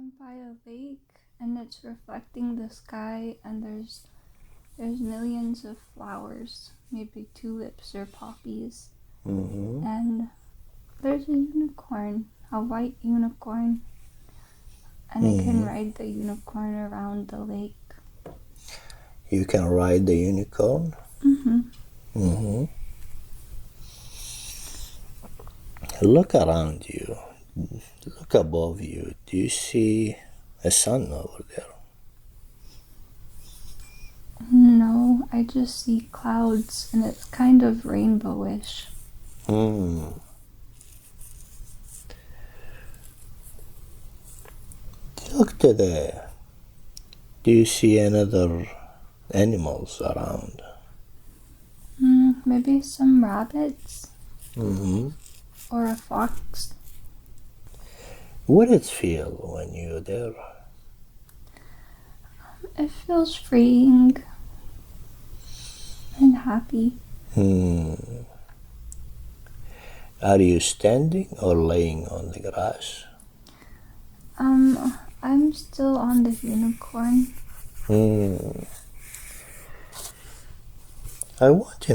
I'm by a lake and it's reflecting the sky and there's millions of flowers, maybe tulips or poppies. Mm-hmm. And there's a unicorn, a white unicorn. And I can ride the unicorn around the lake. You can ride the unicorn? Mm-hmm. Mm-hmm. Look around you. Look above you. Do you see a sun over there? No, I just see clouds and it's kind of rainbowish. Look to there. Do you see another animals around? Maybe some rabbits Mm-hmm. or a fox. What does it feel when you're there? It feels freeing and happy. Are you standing or laying on the grass? I'm still on the unicorn. I want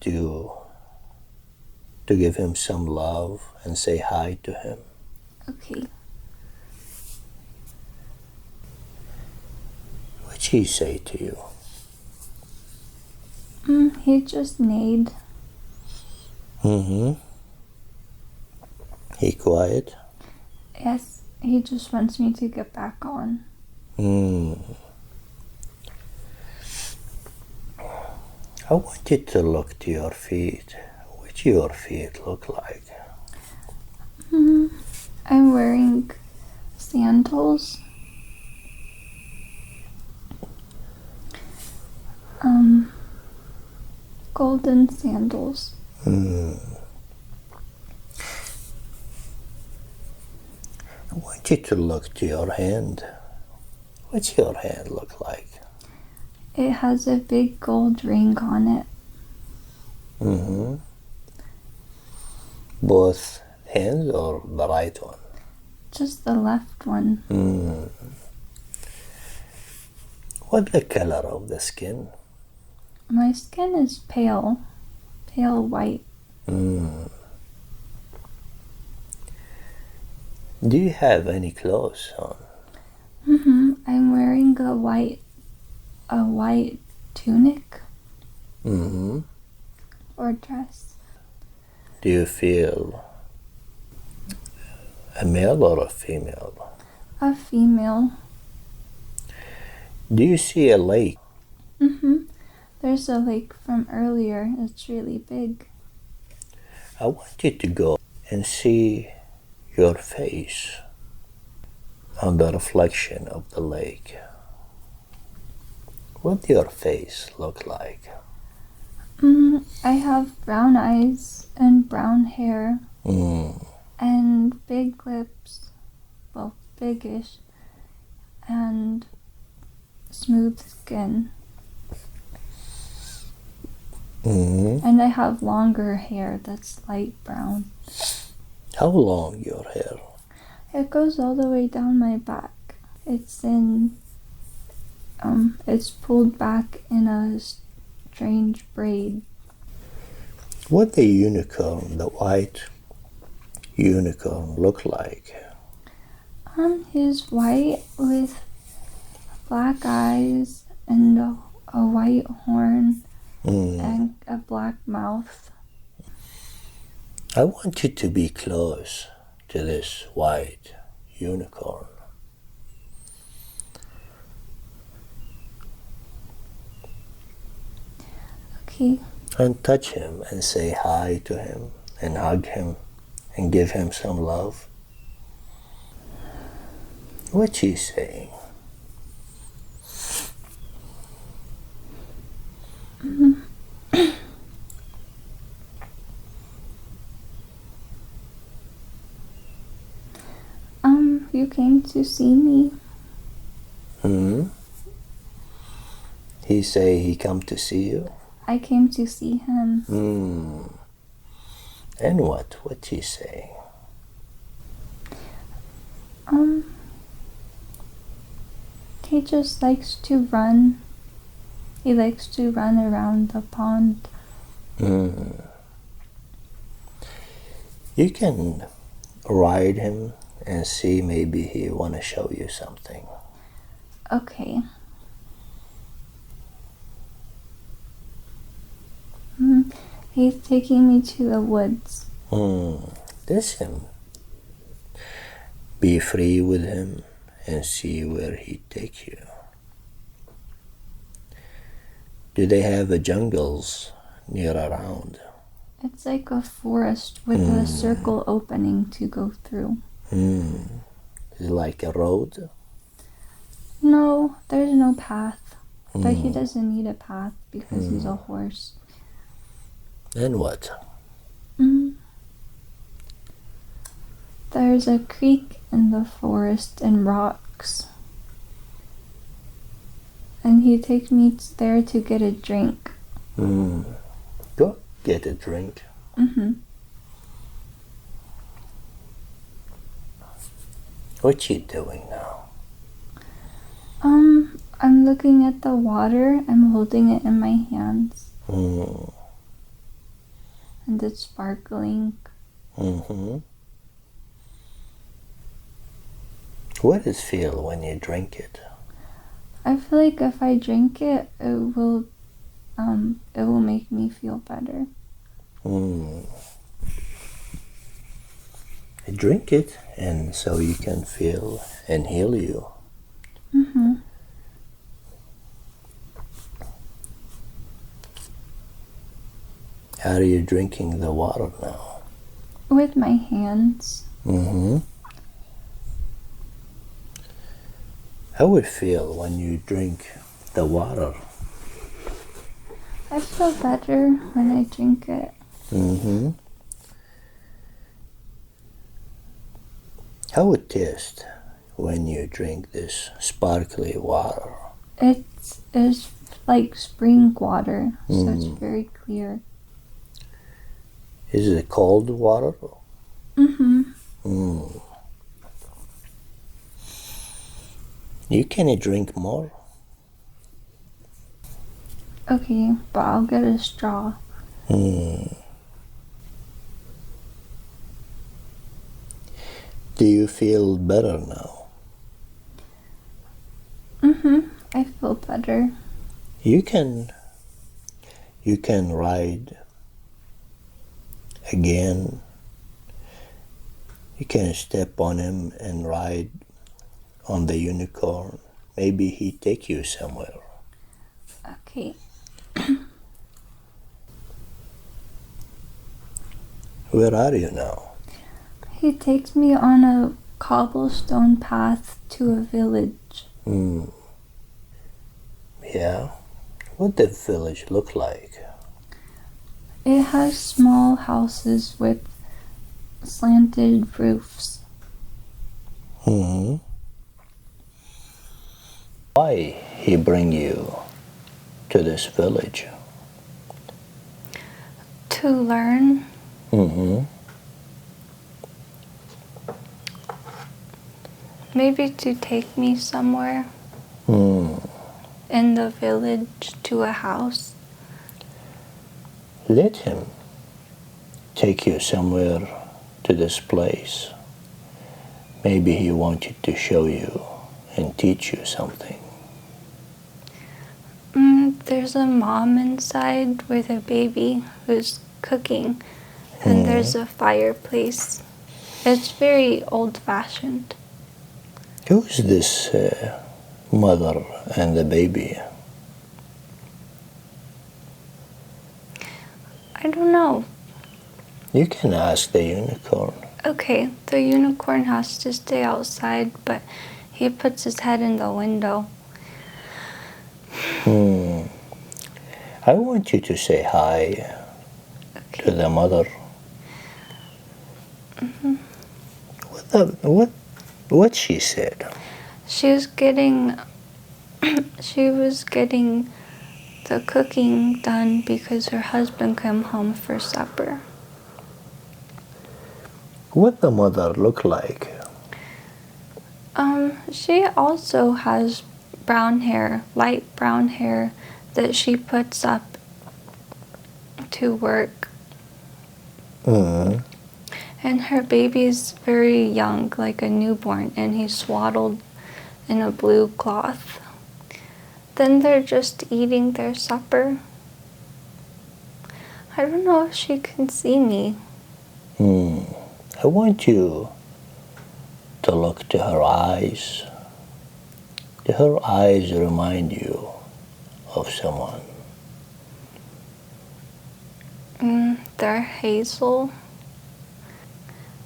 you to give him some love and say hi to him. Okay. What'd he say to you? He just neighed. He quiet? Yes, he just wants me to get back on. I want you to look to your feet. What your feet look like? I'm wearing sandals. Golden sandals. I want you to look to your hand. What's your hand look like? It has a big gold ring on it. Both hands or the right one? Just the left one. What's the color of the skin? My skin is pale white. Do you have any clothes on? I'm wearing a white tunic or dress. Do you feel a male or a female? A female. Do you see a lake? There's a lake from earlier. It's really big. I want you to go and see your face on the reflection of the lake. What does your face look like? I have brown eyes and brown hair and big lips, well, biggish, and smooth skin. And I have longer hair that's light brown. How long your hair? It goes all the way down my back. It's pulled back in a strange braid. What the unicorn, the white unicorn, look like? He's white with black eyes and a white horn and a black mouth. I want you to be close to this white unicorn. Okay. And touch him and say hi to him and hug him and give him some love. What's he saying? You came to see me. He say he come to see you? I came to see him. And what? What he say? He just likes to run. He likes to run around the pond. You can ride him and see, maybe he want to show you something. Okay. He's taking me to the woods. Listen. Be free with him and see where he takes you. Do they have jungles near around? It's like a forest with a circle opening to go through. Is it like a road? No, there's no path. But he doesn't need a path because he's a horse. Then what? There's a creek in the forest and rocks. And he takes me there to get a drink. Go get a drink. What you doing now? I'm looking at the water. I'm holding it in my hands. And it's sparkling. What does it feel when you drink it? I feel like if I drink it, it will make me feel better. Drink it, and so you can feel and heal you. How are you drinking the water now? With my hands. How would it feel when you drink the water? I feel better when I drink it. How would it taste when you drink this sparkly water? It's like spring water, so it's very clear. Is it cold water? You can drink more. Okay, but I'll get a straw. Do you feel better now? I feel better. You can ride again. You can step on him and ride on the unicorn. Maybe he take you somewhere. Okay. Where are you now? He takes me on a cobblestone path to a village. Yeah? What the village look like? It has small houses with slanted roofs. Why he bring you to this village? To learn. Maybe to take me somewhere. In the village to a house. Let him take you somewhere to this place. Maybe he wanted to show you and teach you something. There's a mom inside with a baby who's cooking, and there's a fireplace. It's very old-fashioned. Who's this mother and the baby? I don't know. You can ask the unicorn. Okay, the unicorn has to stay outside, but he puts his head in the window. I want you to say hi to the mother. What she said? She was getting the cooking done because her husband came home for supper. What the mother look like? She also has brown hair, light brown hair that she puts up to work. Mm. And her baby's very young, like a newborn, and he's swaddled in a blue cloth. Then they're just eating their supper. I don't know if she can see me. I want you to look to her eyes. Do her eyes remind you of someone? They're hazel.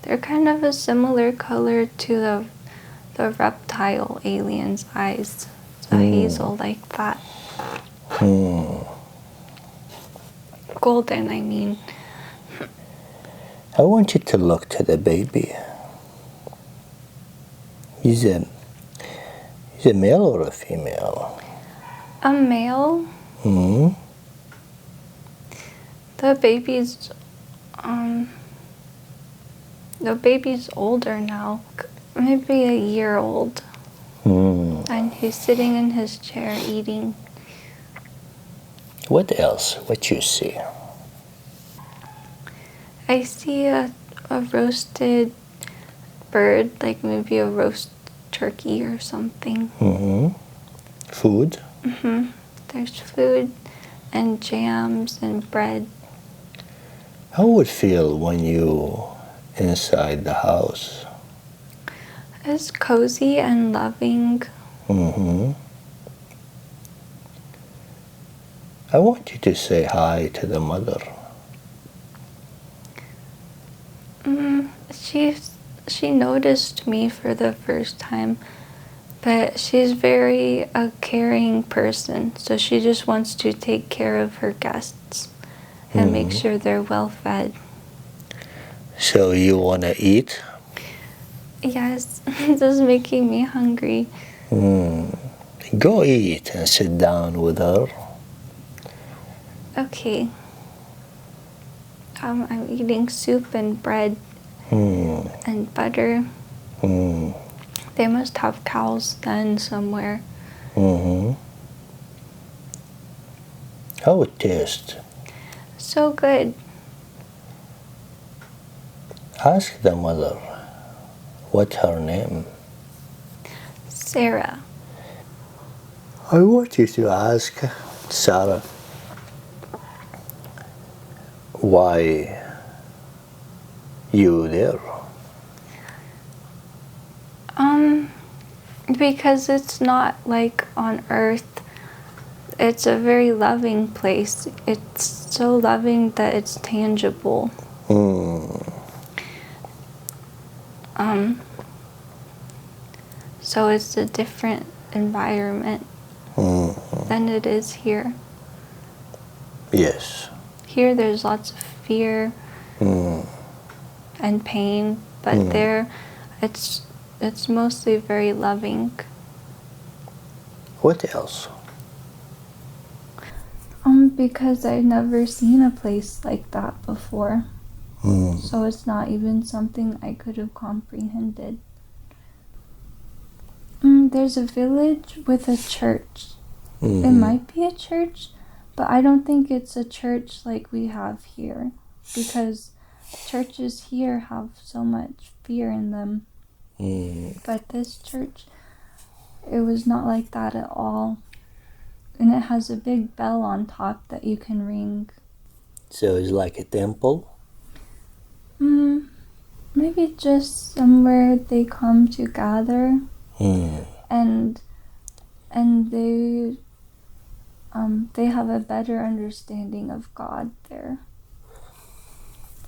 They're kind of a similar color to the reptile alien's eyes. It's a hazel like that. Golden, I mean. I want you to look to the baby. He's a male or a female? A male. The baby's older now, maybe a year old. And he's sitting in his chair eating. What else? What you see? I see a roasted bird, like maybe a roast turkey or something. Food? There's food and jams and bread. How would it feel when you inside the house? It's cozy and loving. I want you to say hi to the mother. She noticed me for the first time, but she's very a caring person, so she just wants to take care of her guests and make sure they're well fed. So you want to eat? Yes, this is making me hungry. Go eat and sit down with her. Okay. I'm eating soup and bread and butter. They must have cows then somewhere. How it tastes? So good. Ask the mother, what's her name? Sarah. I want you to ask Sarah why you there. Because it's not like on earth. It's a very loving place. It's so loving that it's tangible. So it's a different environment than it is here. Yes. Here there's lots of fear and pain, but there it's mostly very loving. What else? Because I've never seen a place like that before. So it's not even something I could have comprehended. There's a village with a church. It might be a church, but I don't think it's a church like we have here, because churches here have so much fear in them. But this church, it was not like that at all. And it has a big bell on top that you can ring. So it's like a temple? Maybe just somewhere they come to gather. And they have a better understanding of God there.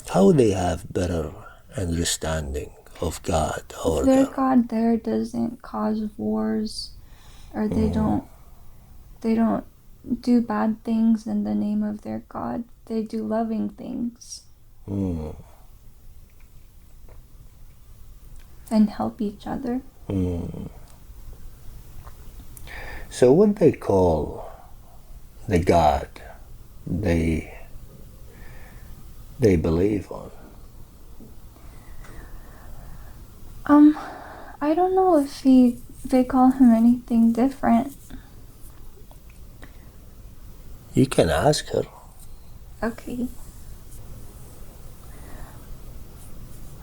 How they have better understanding of God? Or Their God there doesn't cause wars, or they don't do bad things in the name of their God. They do loving things and help each other. So what they call the God they believe on? I don't know if he they call him anything different. You can ask her. Okay.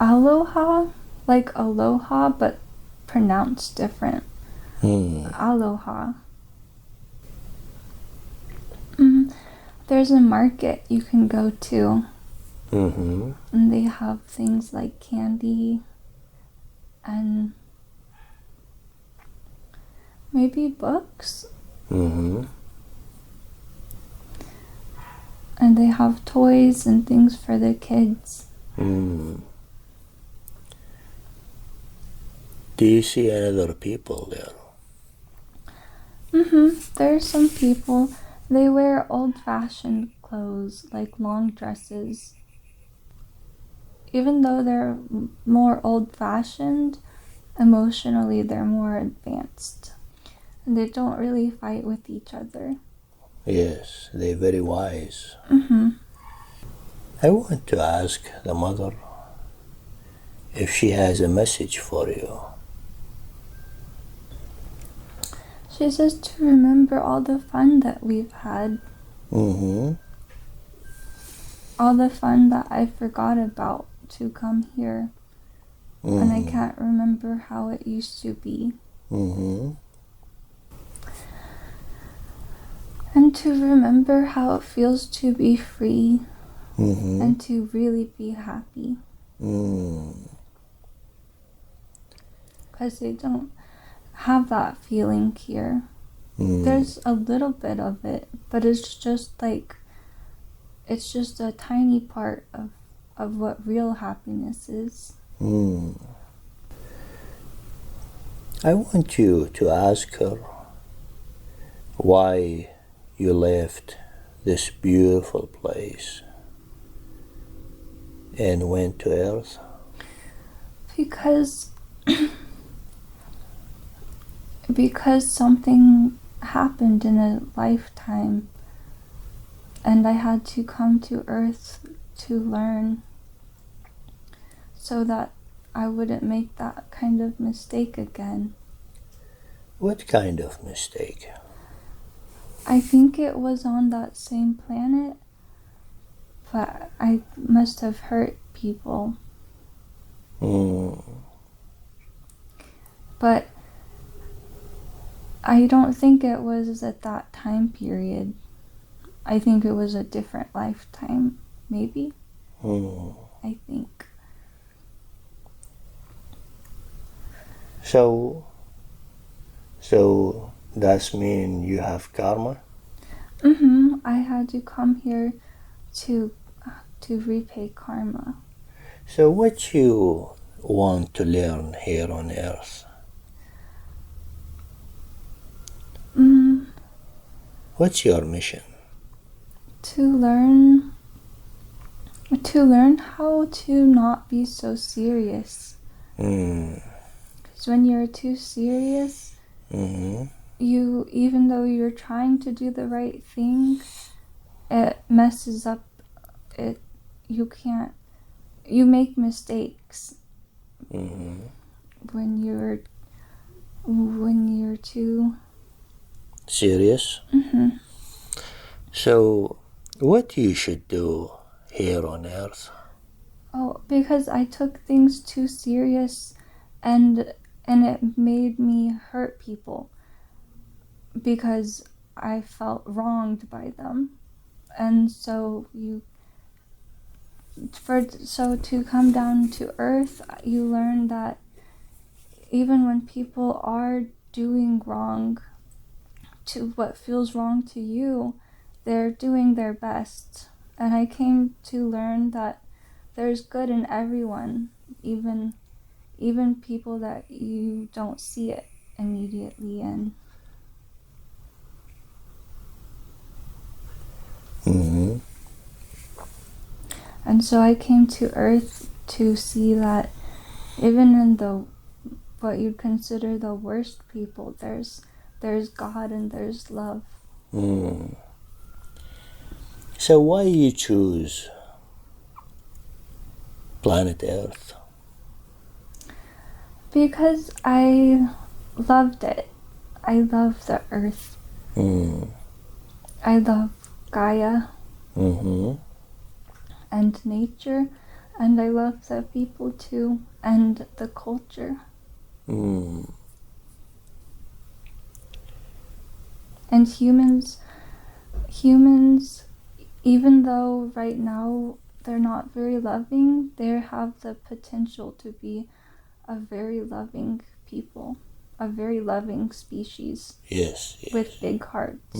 Aloha, like aloha, but pronounced different. Aloha. There's a market you can go to. And they have things like candy and maybe books. And they have toys and things for the kids. Do you see any other people there? There are some people. They wear old-fashioned clothes, like long dresses. Even though they're more old-fashioned, emotionally they're more advanced. And they don't really fight with each other. Yes, they're very wise. I want to ask the mother if she has a message for you. She says to remember all the fun that we've had. All the fun that I forgot about to come here. And I can't remember how it used to be. And to remember how it feels to be free and to really be happy. Because they don't have that feeling here. There's a little bit of it, but it's just a tiny part of what real happiness is. I want you to ask her why you left this beautiful place and went to Earth. Because something happened in a lifetime, and I had to come to Earth to learn so that I wouldn't make that kind of mistake again. What kind of mistake? I think it was on that same planet, but I must have hurt people. But I don't think it was at that time period. I think it was a different lifetime, maybe. I think. So does mean you have karma? I had to come here to repay karma. So what you want to learn here on Earth? What's your mission? To learn how to not be so serious. Because when you're too serious, you, even though you're trying to do the right thing, it messes up. You make mistakes when you're too serious. So what you should do here on Earth? Oh, because I took things too serious, and it made me hurt people because I felt wronged by them. And so to come down to Earth, you learn that even when people are doing wrong to what feels wrong to you, they're doing their best. And I came to learn that there's good in everyone, even people that you don't see it immediately in. And so I came to Earth to see that even in what you'd consider the worst people, there's God and there's love. So why you choose planet Earth? Because I loved it. I love the earth. I love Gaia and nature, and I love the people too, and the culture. And humans, even though right now they're not very loving, they have the potential to be a very loving people, a very loving species. Yes. With big hearts.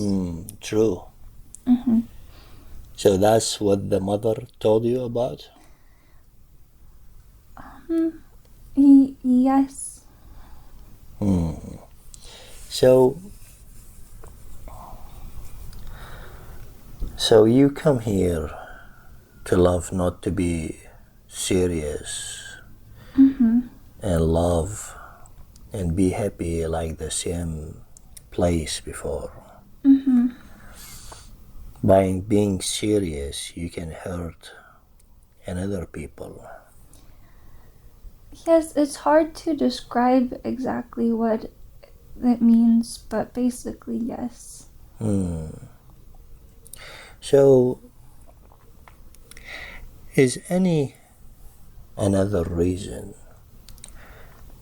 True. So that's what the mother told you about? Yes. So you come here to love, not to be serious, and love and be happy like the same place before. By being serious, you can hurt another people. Yes, it's hard to describe exactly what it means, but basically, yes. So, is any another reason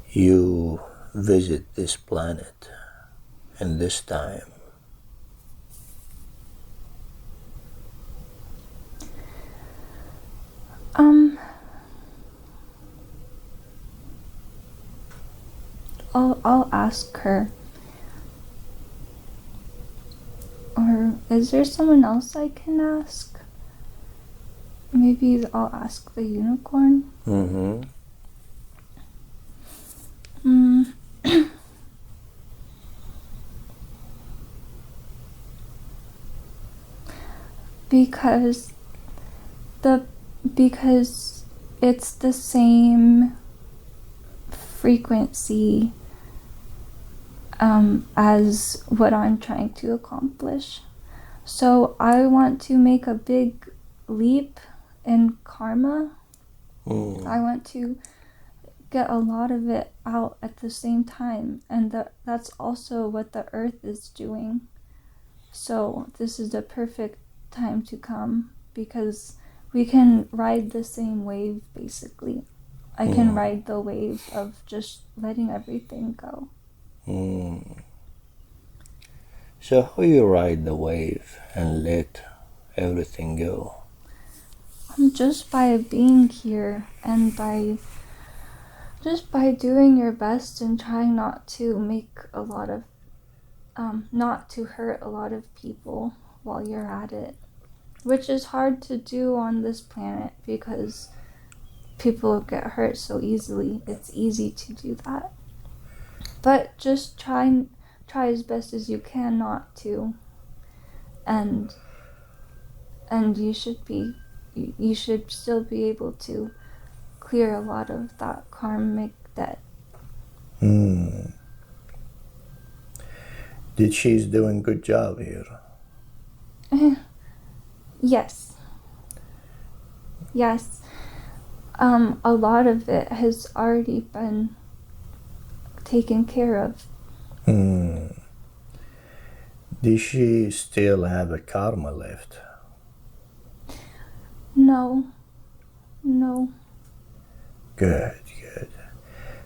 you visit this planet in this time? I'll ask her. Or is there someone else I can ask? Maybe I'll ask the unicorn. Because it's the same frequency as what I'm trying to accomplish. So I want to make a big leap in karma. I want to get a lot of it out at the same time, and that's also what the earth is doing. So this is the perfect time to come, because we can ride the same wave, basically. I can ride the wave of just letting everything go. So how you ride the wave and let everything go? Just by being here, and just by doing your best and trying not to make a lot of not to hurt a lot of people while you're at it, which is hard to do on this planet because people get hurt so easily. It's easy to do that, but just try as best as you can not to, and you should still be able to clear a lot of that karmic debt. Did she's doing good job here? Yes. A lot of it has already been taken care of. Does she still have a karma left? No. Good.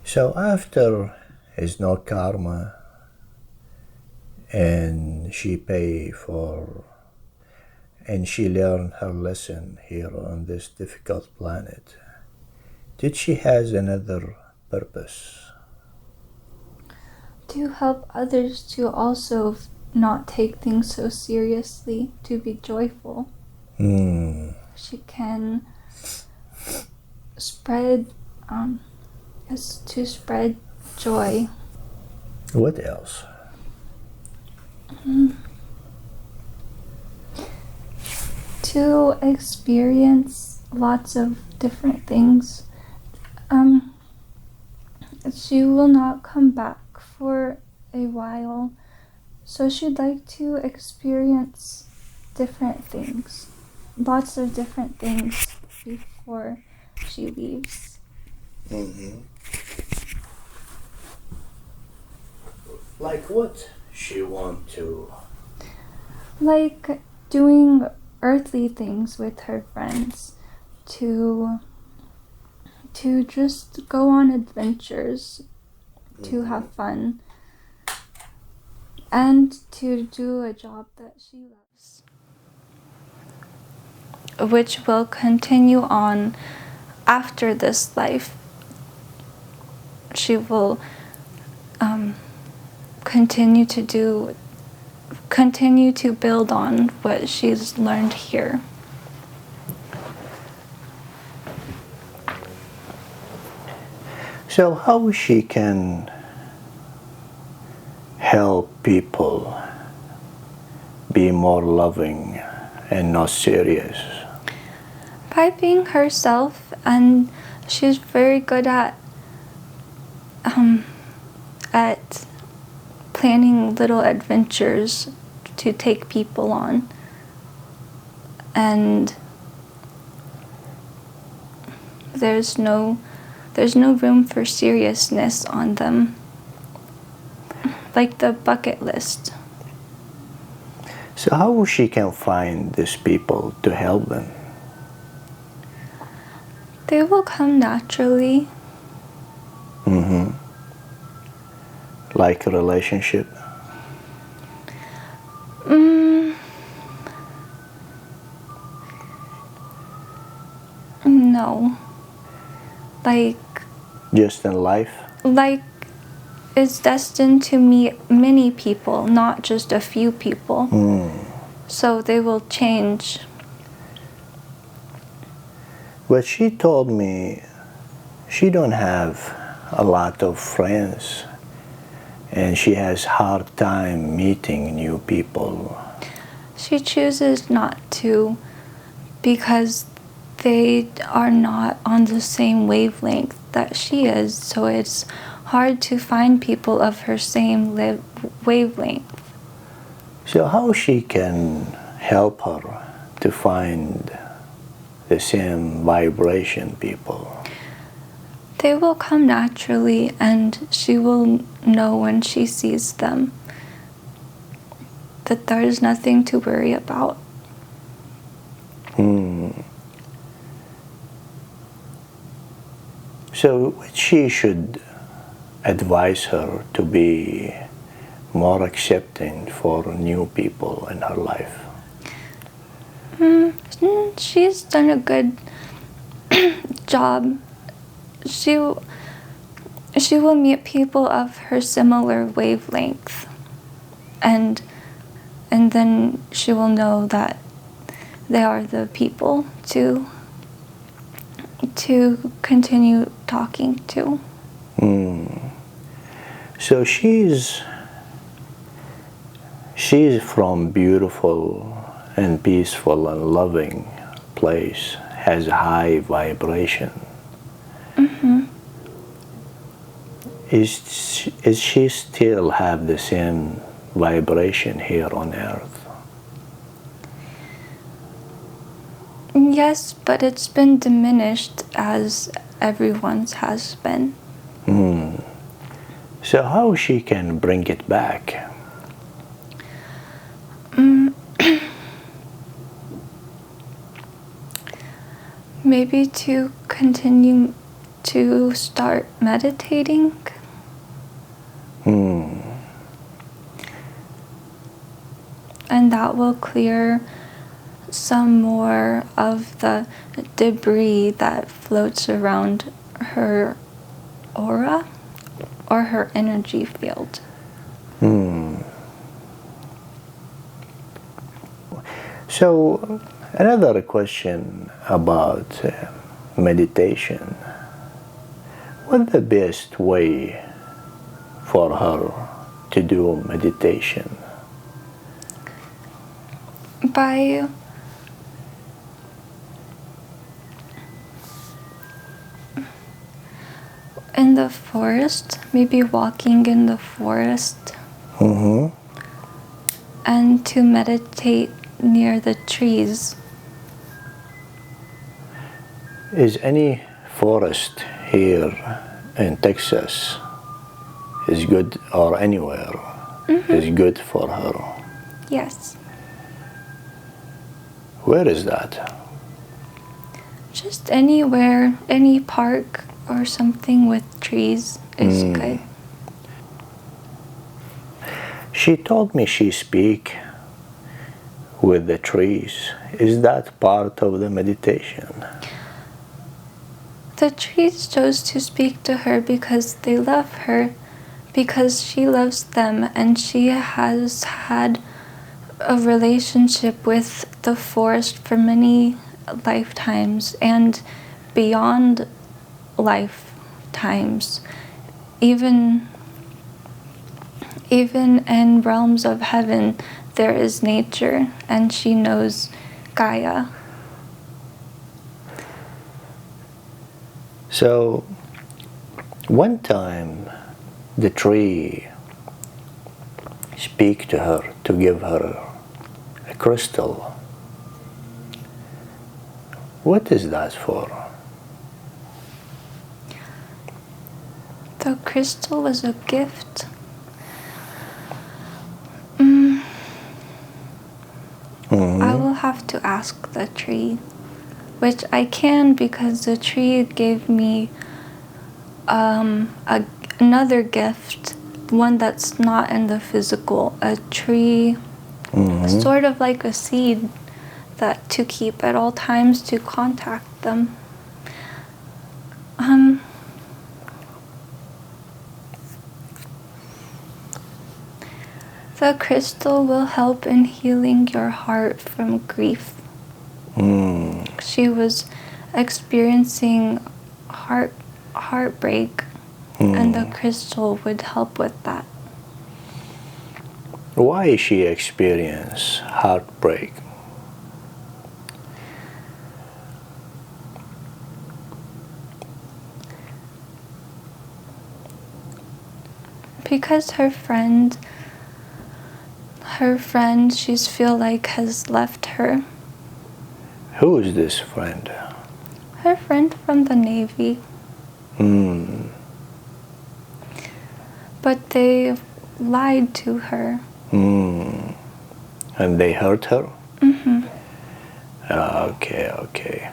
So after is no karma and she learned her lesson here on this difficult planet, did she has another purpose? To help others to also not take things so seriously, to be joyful. She can spread joy. What else? To experience lots of different things. She will not come back for a while, so she'd like to experience different things, lots of different things before she leaves. Like what she want to? Like doing earthly things with her friends, to just go on adventures, to have fun, and to do a job that she loves, which will continue on after this life. She will continue to build on what she's learned here. So how she can help people be more loving and not serious? By being herself, and she's very good at planning little adventures to take people on, and there's no room for seriousness on them, like the bucket list. So how she can find these people to help them? They will come naturally. Like a relationship? No. Like Just in life? is destined to meet many people, not just a few people. So they will change. But she told me she don't have a lot of friends and she has hard time meeting new people. She chooses not to because they are not on the same wavelength that she is, so it's hard to find people of her same wavelength. So how she can help her to find the same vibration people? They will come naturally, and she will know when she sees them that there is nothing to worry about. So she should advise her to be more accepting for new people in her life. She's done a good job. She will meet people of her similar wavelength, and then she will know that they are the people to continue talking to. So she's from beautiful and peaceful and loving place, has high vibration. Is she still have the same vibration here on earth? Yes, but it's been diminished as everyone's has been. So how she can bring it back? Maybe to continue to start meditating. And that will clear some more of the debris that floats around her aura or her energy field. So another question about meditation. What's the best way for her to do meditation? By in the forest, maybe walking in the forest, and to meditate near the trees. Is any forest here in Texas is good or anywhere? is good for her. Yes. Where is that? Just anywhere, any park or something with trees is good. She told me she speak with the trees. Is that part of the meditation? The trees chose to speak to her because they love her, because she loves them, and she has had a relationship with the forest for many lifetimes and beyond lifetimes. Even in realms of heaven, there is nature, and she knows Gaia. So, one time the tree speak to her to give her a crystal. What is that for? The crystal was a gift. I will have to ask the tree, which I can because the tree gave me another gift, one that's not in the physical, a tree, sort of like a seed that to keep at all times to contact them. The crystal will help in healing your heart from grief. She was experiencing heartbreak, and the crystal would help with that. Why she experience heartbreak? Because her friend she's feel like has left her. Who is this friend? Her friend from the Navy. But they lied to her. And they hurt her? Okay.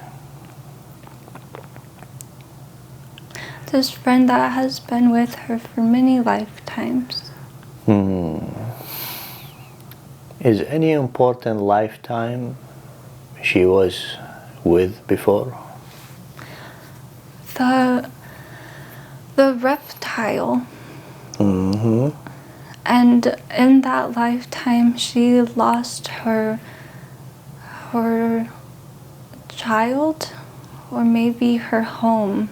This friend that has been with her for many lifetimes. Is any important lifetime she was with before? The reptile. And in that lifetime she lost her child, or maybe her home.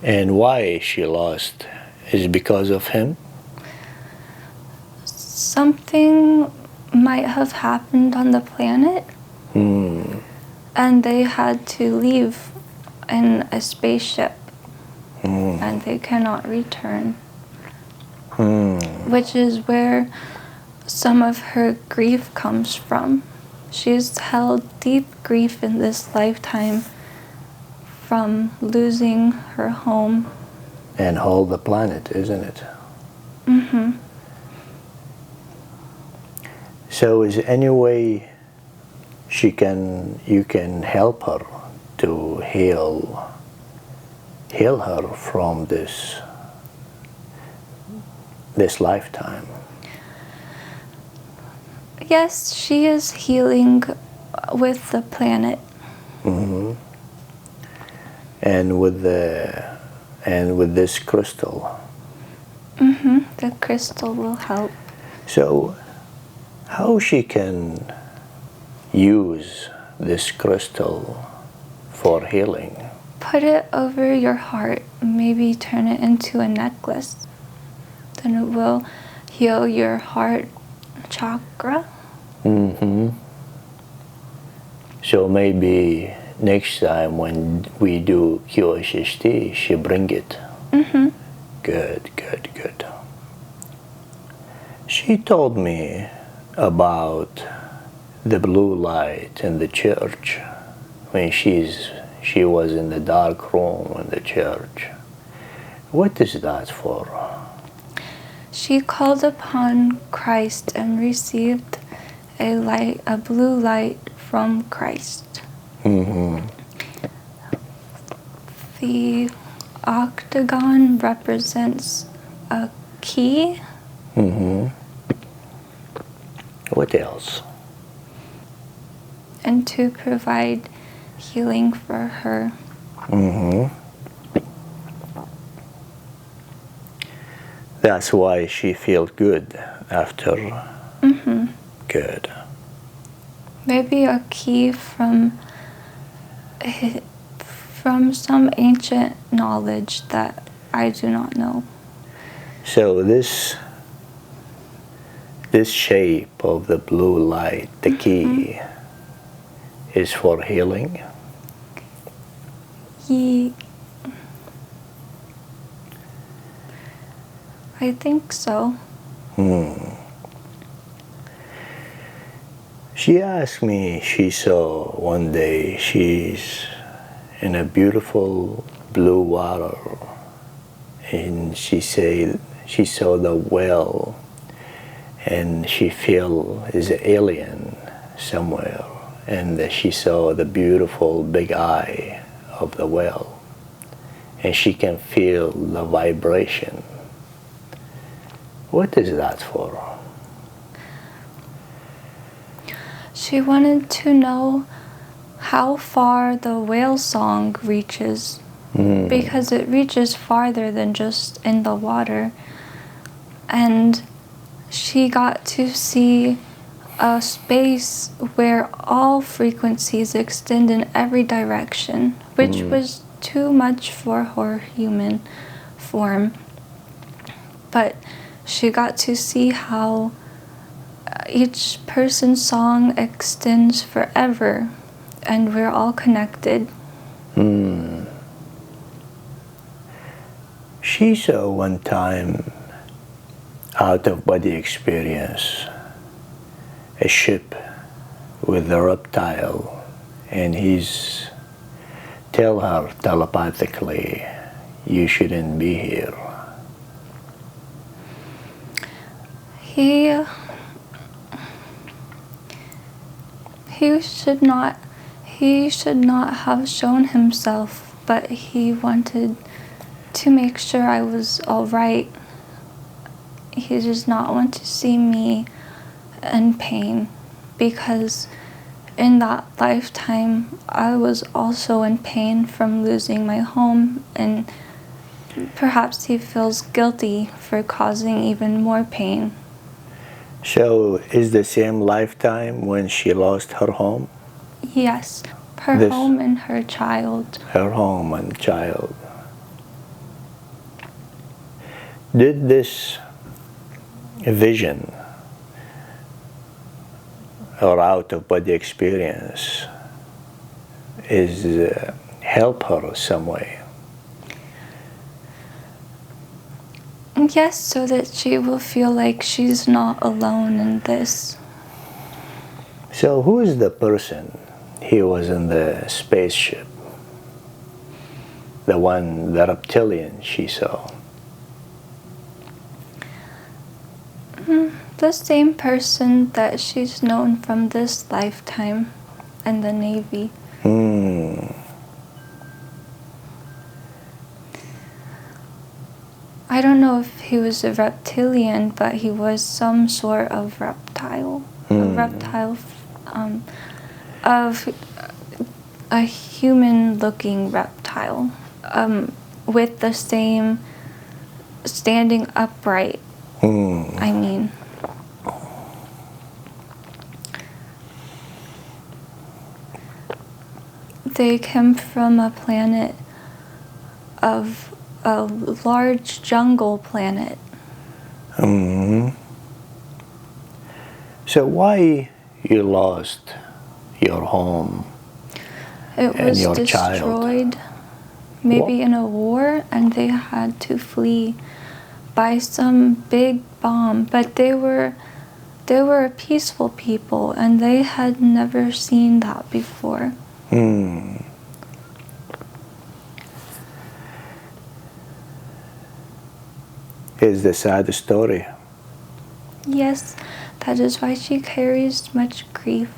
And why she lost? Is because of him? Something might have happened on the planet, and they had to leave in a spaceship, and they cannot return. Which is where some of her grief comes from. She's held deep grief in this lifetime from losing her home. And whole the planet, isn't it? So is any way you can help her to heal her from this lifetime? Yes, she is healing with the planet. And with this crystal. The crystal will help. So how she can use this crystal for healing? Put it over your heart. Maybe turn it into a necklace. Then it will heal your heart chakra. So maybe next time when we do QHHT, she bring it. Good. She told me about the blue light in the church when she's she was in the dark room in the church. What is that for? She called upon Christ and received a blue light from Christ. Mm-hmm. The octagon represents a key. Mm-hmm. What else? And to provide healing for her. Mm-hmm. That's why she felt good after. Mm-hmm. Good. Maybe a key from some ancient knowledge that I do not know. So this shape of the blue light, the key, is for healing? I think so. She asked me, she saw one day she's in a beautiful blue water, and she said she saw the well, and she feel is an alien somewhere, and she saw the beautiful big eye of the well, and she can feel the vibration. What is that for? She wanted to know how far the whale song reaches, because it reaches farther than just in the water. And she got to see a space where all frequencies extend in every direction, which was too much for her human form. But she got to see how each person's song extends forever, and we're all connected. She saw one time, out-of-body experience, a ship with a reptile, and he's tell her telepathically, you shouldn't be here. He should not have shown himself, but he wanted to make sure I was all right. He does not want to see me in pain, because in that lifetime I was also in pain from losing my home, and perhaps he feels guilty for causing even more pain. So is the same lifetime when she lost her home? Yes, her home and her child. Her home and child. Did this vision or out-of-body experience help her some way? Yes, so that she will feel like she's not alone in this. So who is the person? He was in the spaceship. The reptilian she saw. The same person that she's known from this lifetime in the Navy. I don't know if he was a reptilian, but he was some sort of reptile. A reptile of a human-looking reptile, with the same standing upright. I mean. They came from a planet of a large jungle planet. So why you lost your home It and was your destroyed, child? maybe in a war, and they had to flee by some big bomb. But they were peaceful people, and they had never seen that before. It's the sad story. Yes, that is why she carries much grief.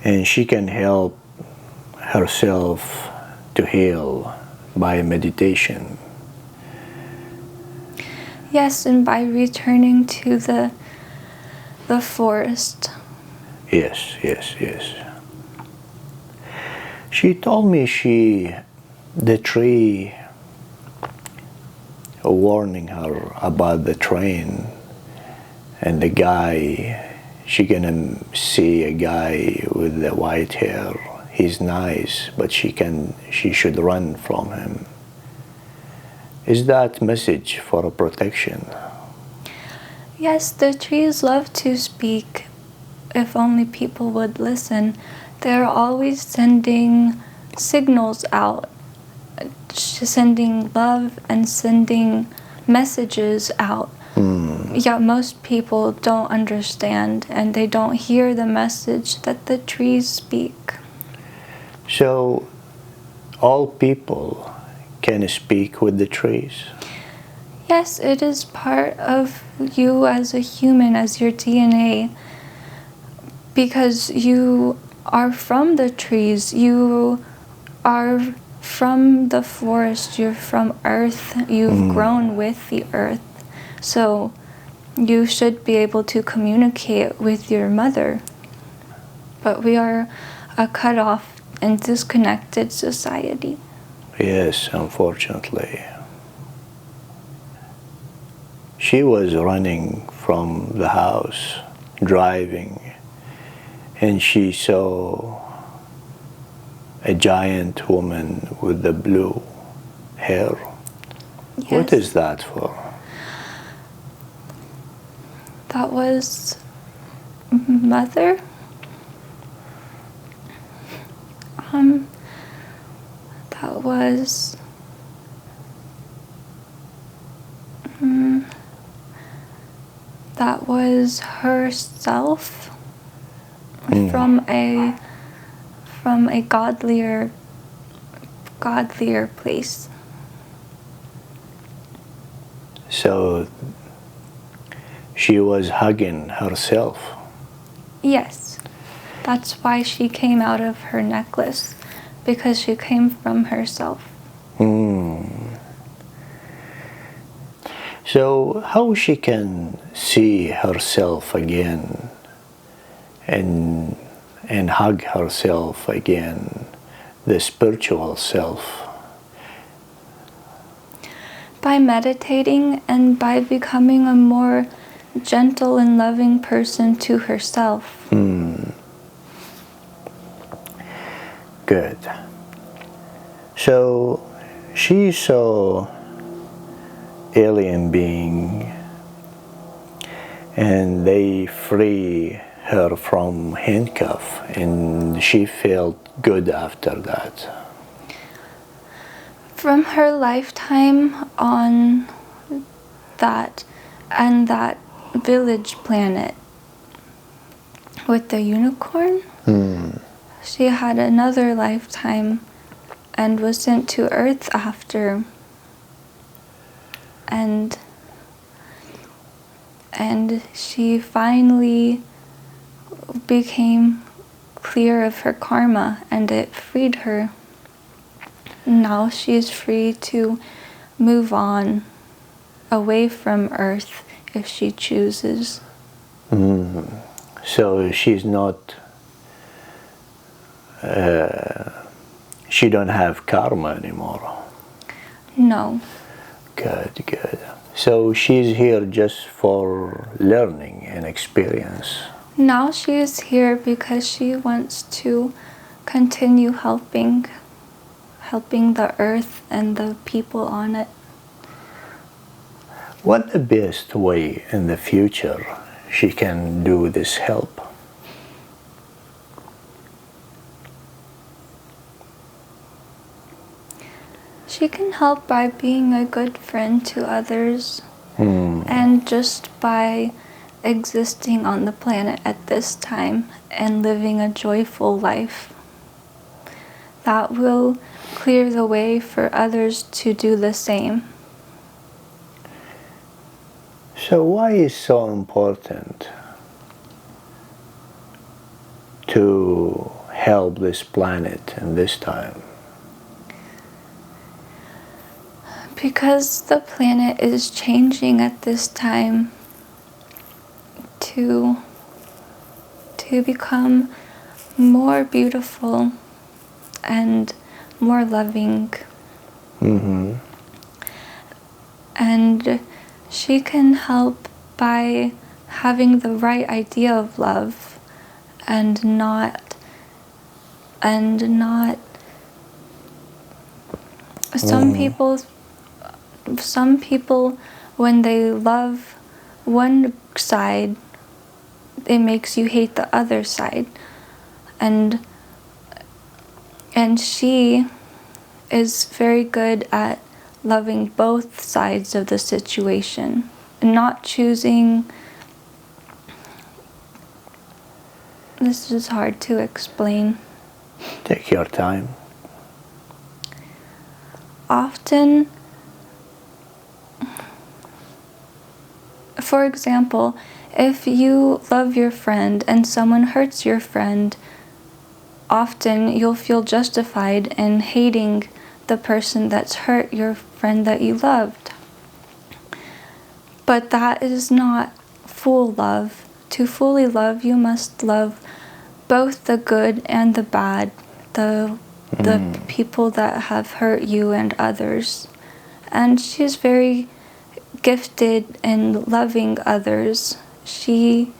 And she can help herself to heal by meditation. Yes, and by returning to the forest. Yes. She told me the tree warning her about the train and the guy. She gonna see a guy with the white hair. He's nice, but she should run from him. Is that message for protection? Yes, the trees love to speak. If only people would listen. They're always sending signals out, sending love and sending messages out. Yet most people don't understand, and they don't hear the message that the trees speak. So all people can speak with the trees? Yes, it is part of you as a human, as your DNA, because you are from the trees, you are from the forest, you're from earth, you've grown with the earth. So you should be able to communicate with your mother. But we are a cut off and disconnected society. Yes, unfortunately. She was running from the house, driving, and she saw a giant woman with the blue hair. Yes. What is that for? That was mother. That was that was herself from a godlier place. So she was hugging herself. Yes, that's why she came out of her necklace, because she came from herself. So how she can see herself again and hug herself again, the spiritual self? By meditating and by becoming a more gentle and loving person to herself. Good. So she saw alien being and they free her from handcuff, and she felt good after that. From her lifetime on that village planet with the unicorn, she had another lifetime and was sent to Earth after, and she finally became clear of her karma, and it freed her. Now she is free to move on away from Earth if she chooses. So she's not, she don't have karma anymore. No. Good. So she's here just for learning and experience. Now she is here because she wants to continue helping the earth and the people on it. What the best way in the future she can do this help? She can help by being a good friend to others and just by existing on the planet at this time and living a joyful life. that will clear the way for others to do the same. So why is so important to help this planet in this time? Because the planet is changing at this time to become more beautiful and more loving. Mm-hmm. And she can help by having the right idea of love and not some people when they love one side, it makes you hate the other side. And she is very good at loving both sides of the situation, not choosing. This is hard to explain. Take your time. Often, for example, if you love your friend and someone hurts your friend, often you'll feel justified in hating the person that's hurt your friend that you loved. But that is not full love. To fully love, you must love both the good and the bad, the people that have hurt you and others. And she's very gifted in loving others. She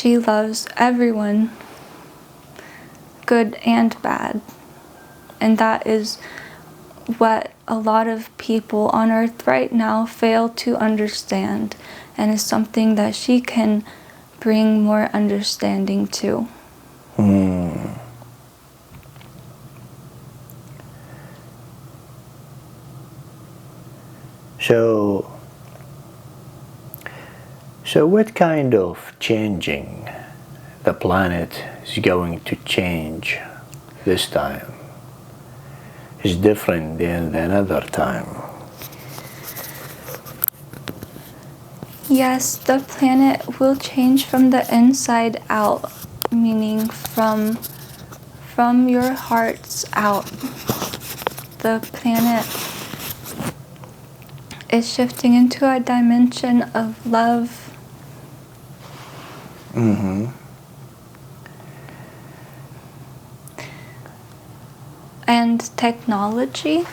loves everyone, good and bad. And that is what a lot of people on earth right now fail to understand, and is something that she can bring more understanding to. So what kind of changing the planet is going to change this time is different than another time? Yes, the planet will change from the inside out, meaning from your hearts out. The planet is shifting into a dimension of love. And technology.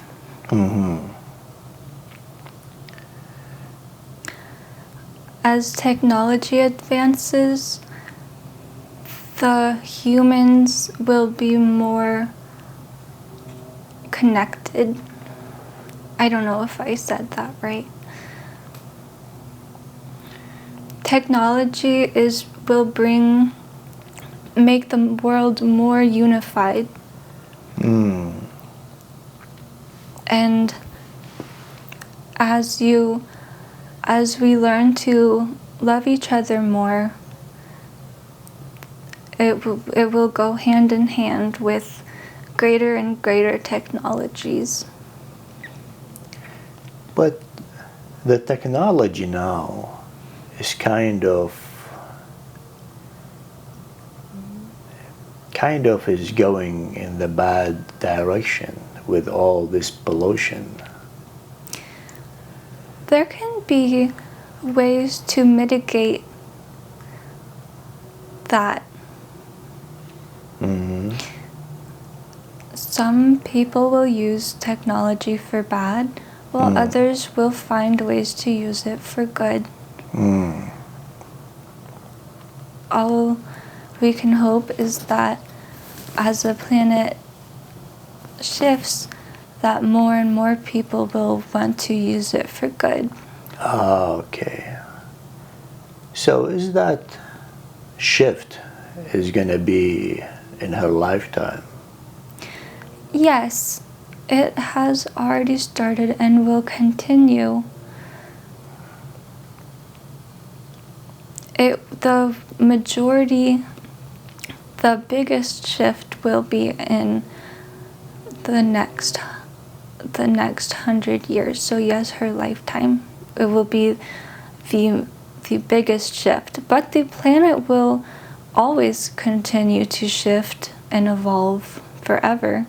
As technology advances, the humans will be more connected. I don't know if I said that right. Technology will make the world more unified. And as we learn to love each other more, it will go hand in hand with greater and greater technologies. But the technology now is kind of is going in the bad direction with all this pollution. There can be ways to mitigate that. Some people will use technology for bad, while others will find ways to use it for good. All we can hope is that as the planet shifts, that more and more people will want to use it for good. Okay. So is that shift is going to be in her lifetime? Yes, it has already started and will continue. the biggest shift will be in the next 100 years. So yes, her lifetime, it will be the biggest shift. But the planet will always continue to shift and evolve forever.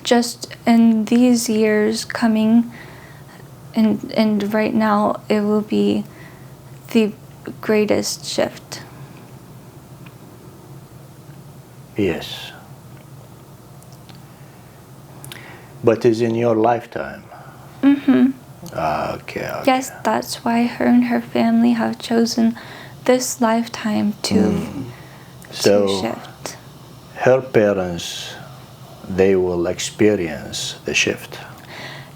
Just in these years coming, and right now, it will be the greatest shift. Yes. But is in your lifetime? Mm-hmm. Okay. Yes, that's why her and her family have chosen this lifetime to shift. Her parents, they will experience the shift.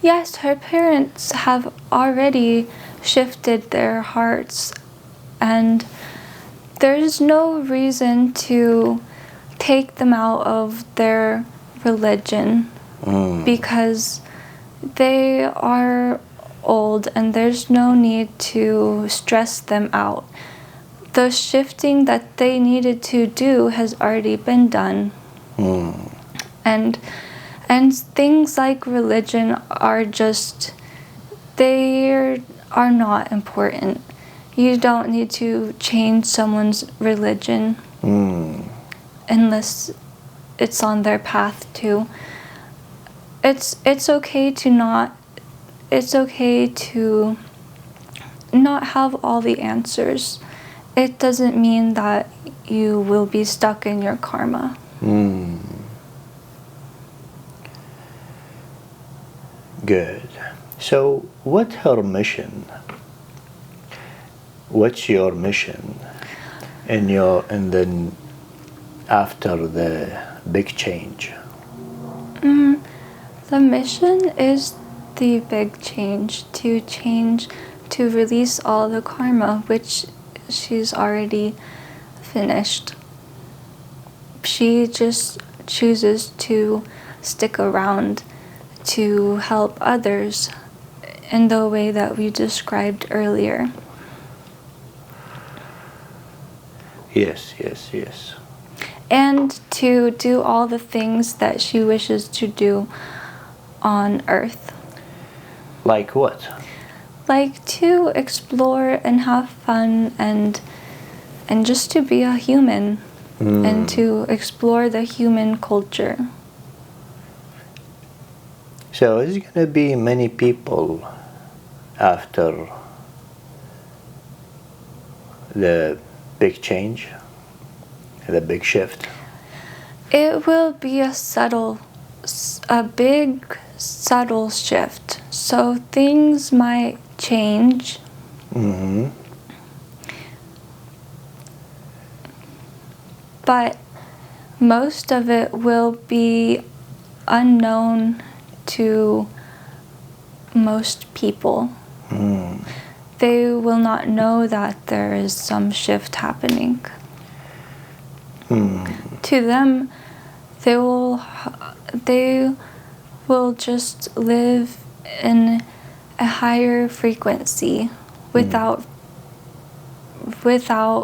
Yes, her parents have already shifted their hearts, and there's no reason to take them out of their religion because they are old and there's no need to stress them out. The shifting that they needed to do has already been done. And things like religion are just, they are not important. You don't need to change someone's religion unless it's on their path to. It's okay to not have all the answers. It doesn't mean that you will be stuck in your karma. Good. So what's her mission? What's your mission and then after the big change? The mission is the big change, to release all the karma, which she's already finished. She just chooses to stick around to help others in the way that we described earlier. Yes. And to do all the things that she wishes to do on Earth. Like what? Like to explore and have fun and just to be a human and to explore the human culture. So is going to be many people after the big change, the big shift? It will be a big subtle shift. So things might change. But most of it will be unknown to most people. They will not know that there is some shift happening. To them, they will just live in a higher frequency without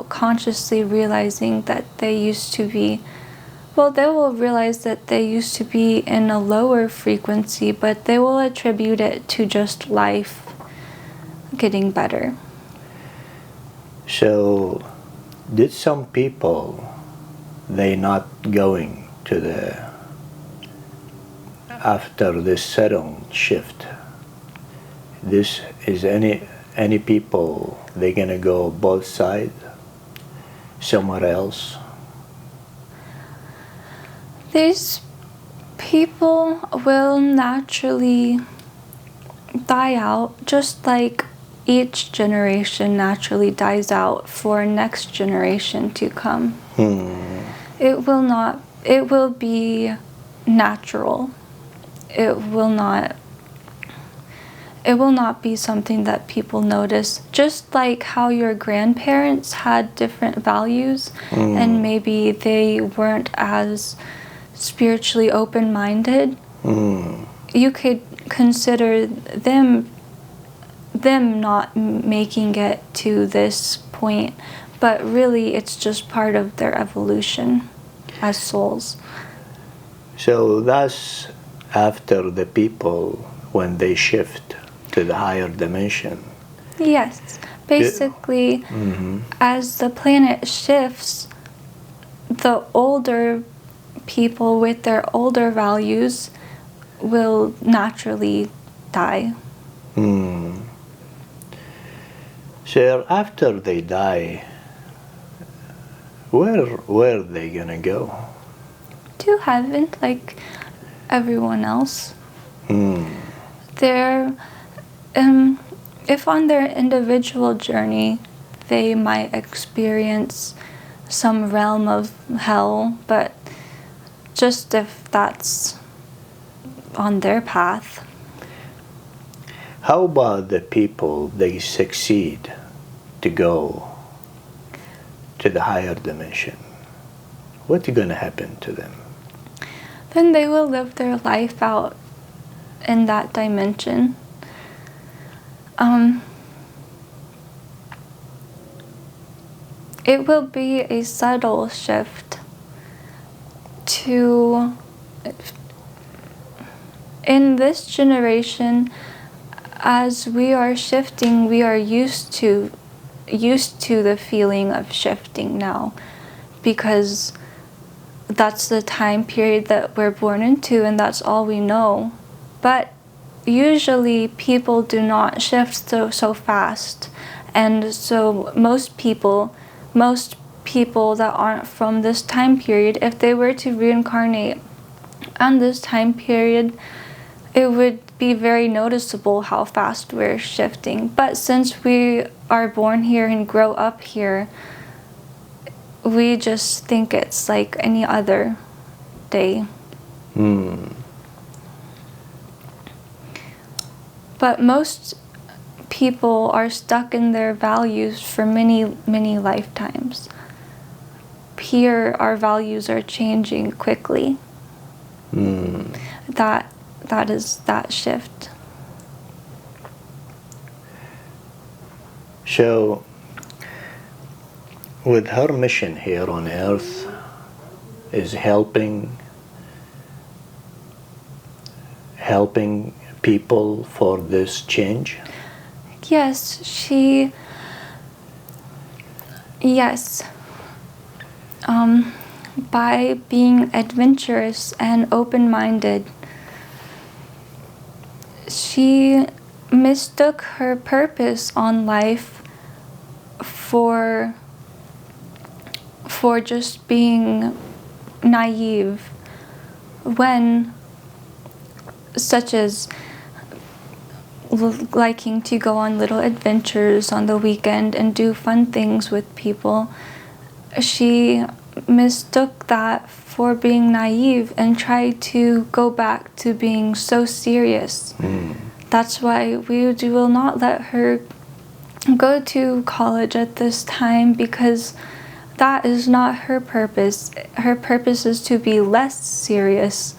consciously realizing that they used to be. Well, they will realize that they used to be in a lower frequency, but they will attribute it to just life getting better. So, did some people, they not going to after this sudden shift? This is any people, they gonna go both sides, somewhere else? These people will naturally die out, just like each generation naturally dies out for next generation to come. It will be natural. It will not be something that people notice. Just like how your grandparents had different values and maybe they weren't as spiritually open-minded, you could consider them not making it to this point, but really it's just part of their evolution as souls. So that's after the people, when they shift to the higher dimension. Yes. Basically, as the planet shifts, the older people with their older values will naturally die. So after they die, where are they gonna go? To heaven, like everyone else. They're, if on their individual journey, they might experience some realm of hell, but just if that's on their path. How about the people, they succeed to go to the higher dimension? What's going to happen to them? Then they will live their life out in that dimension. It will be a subtle shift to, in this generation, as we are shifting, we are used to the feeling of shifting now, because that's the time period that we're born into and that's all we know. But usually people do not shift so fast, and so most people that aren't from this time period, if they were to reincarnate on this time period, it would be very noticeable how fast we're shifting. But since we are born here and grow up here, we just think it's like any other day. But most people are stuck in their values for many, many lifetimes. Here, our values are changing quickly. That is that shift. So, with her mission here on earth is helping people for this change? Yes, by being adventurous and open-minded, she mistook her purpose on life for just being naive, when, such as liking to go on little adventures on the weekend and do fun things with people. She mistook that for being naive and tried to go back to being so serious. That's why we will not let her go to college at this time, because that is not her purpose. Her purpose is to be less serious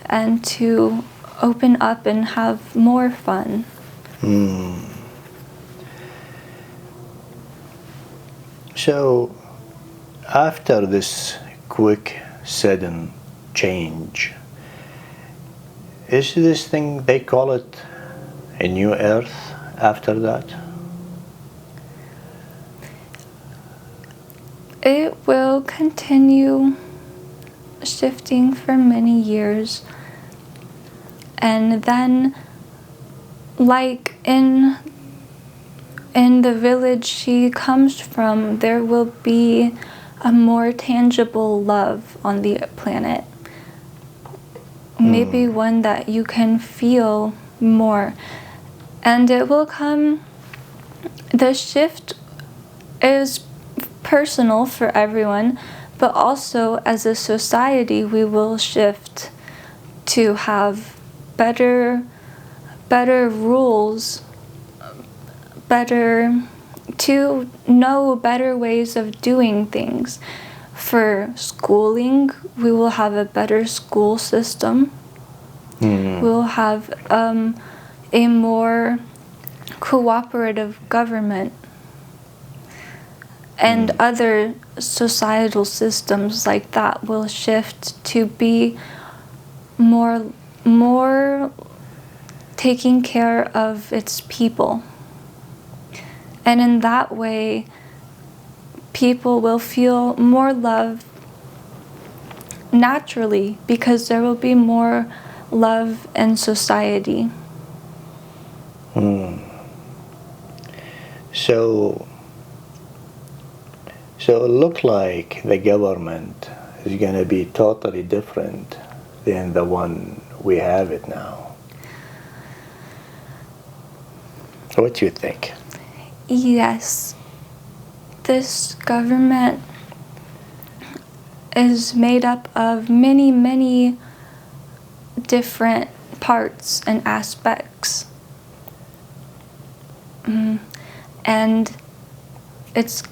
and to open up and have more fun. So, after this quick, sudden change, is this thing, they call it a new earth after that? It will continue shifting for many years. And then, like in the village she comes from, there will be a more tangible love on the planet. Maybe one that you can feel more. And it will come, the shift is personal for everyone, but also as a society we will shift to have better rules, to know better ways of doing things. For schooling, we will have a better school system. We'll have a more cooperative government. and other societal systems like that will shift to be more taking care of its people. And in that way, people will feel more love naturally because there will be more love in society. So it looked like the government is going to be totally different than the one we have it now. What do you think? Yes, this government is made up of many, many different parts and aspects. And it's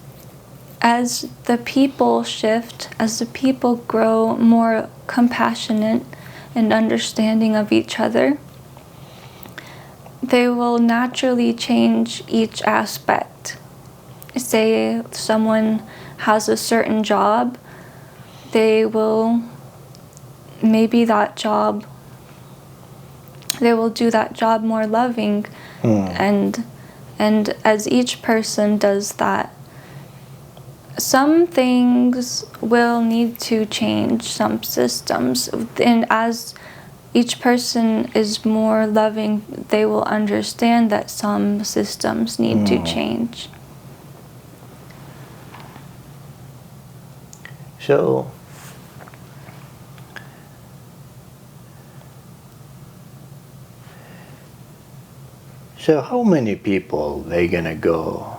as the people shift, as the people grow more compassionate and understanding of each other, they will naturally change each aspect. Say someone has a certain job, they will maybe that job, they will do that job more loving, and as each person does that, some things will need to change, some systems, and as each person is more loving, they will understand that some systems need to change. So how many people they gonna go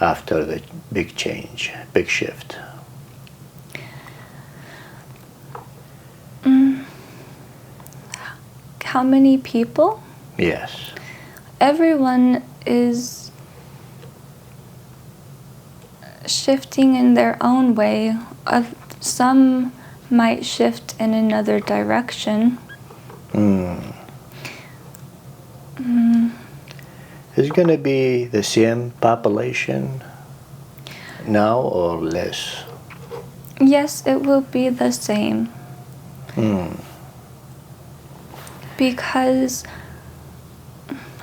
after the big change, big shift? How many people? Yes. Everyone is shifting in their own way. Some might shift in another direction. Is it gonna be the same population now or less? Yes, it will be the same. Because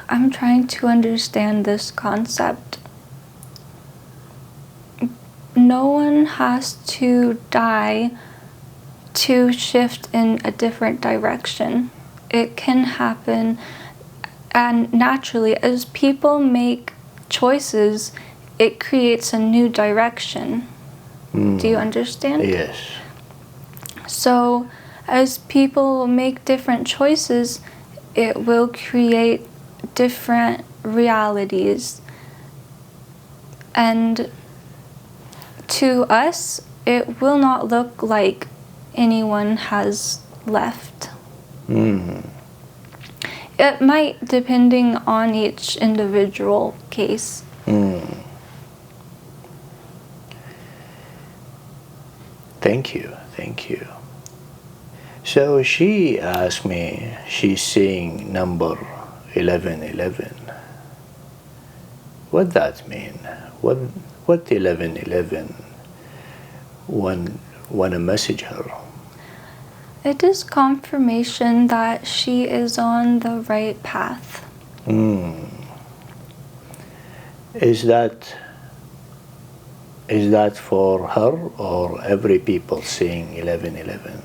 I'm trying to understand this concept. No one has to die to shift in a different direction. It can happen, and naturally, as people make choices, it creates a new direction. Do you understand? Yes. So, as people make different choices, it will create different realities. And to us, it will not look like anyone has left. It might, depending on each individual case. Thank you. So she asked me, she's seeing number 1111. What that mean? What 1111 wanna message her? It is confirmation that she is on the right path. Is that for her or every people seeing 1111?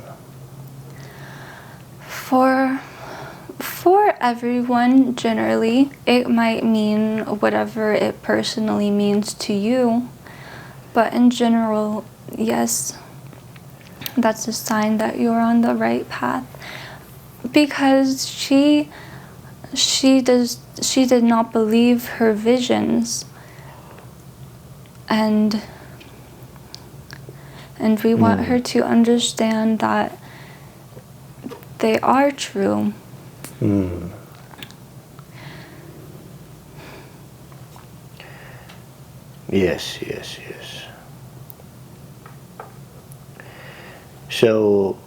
For everyone, generally, it might mean whatever it personally means to you. But in general, yes, that's a sign that you're on the right path. Because she did not believe her visions. And we want her to understand that they are true. Yes. So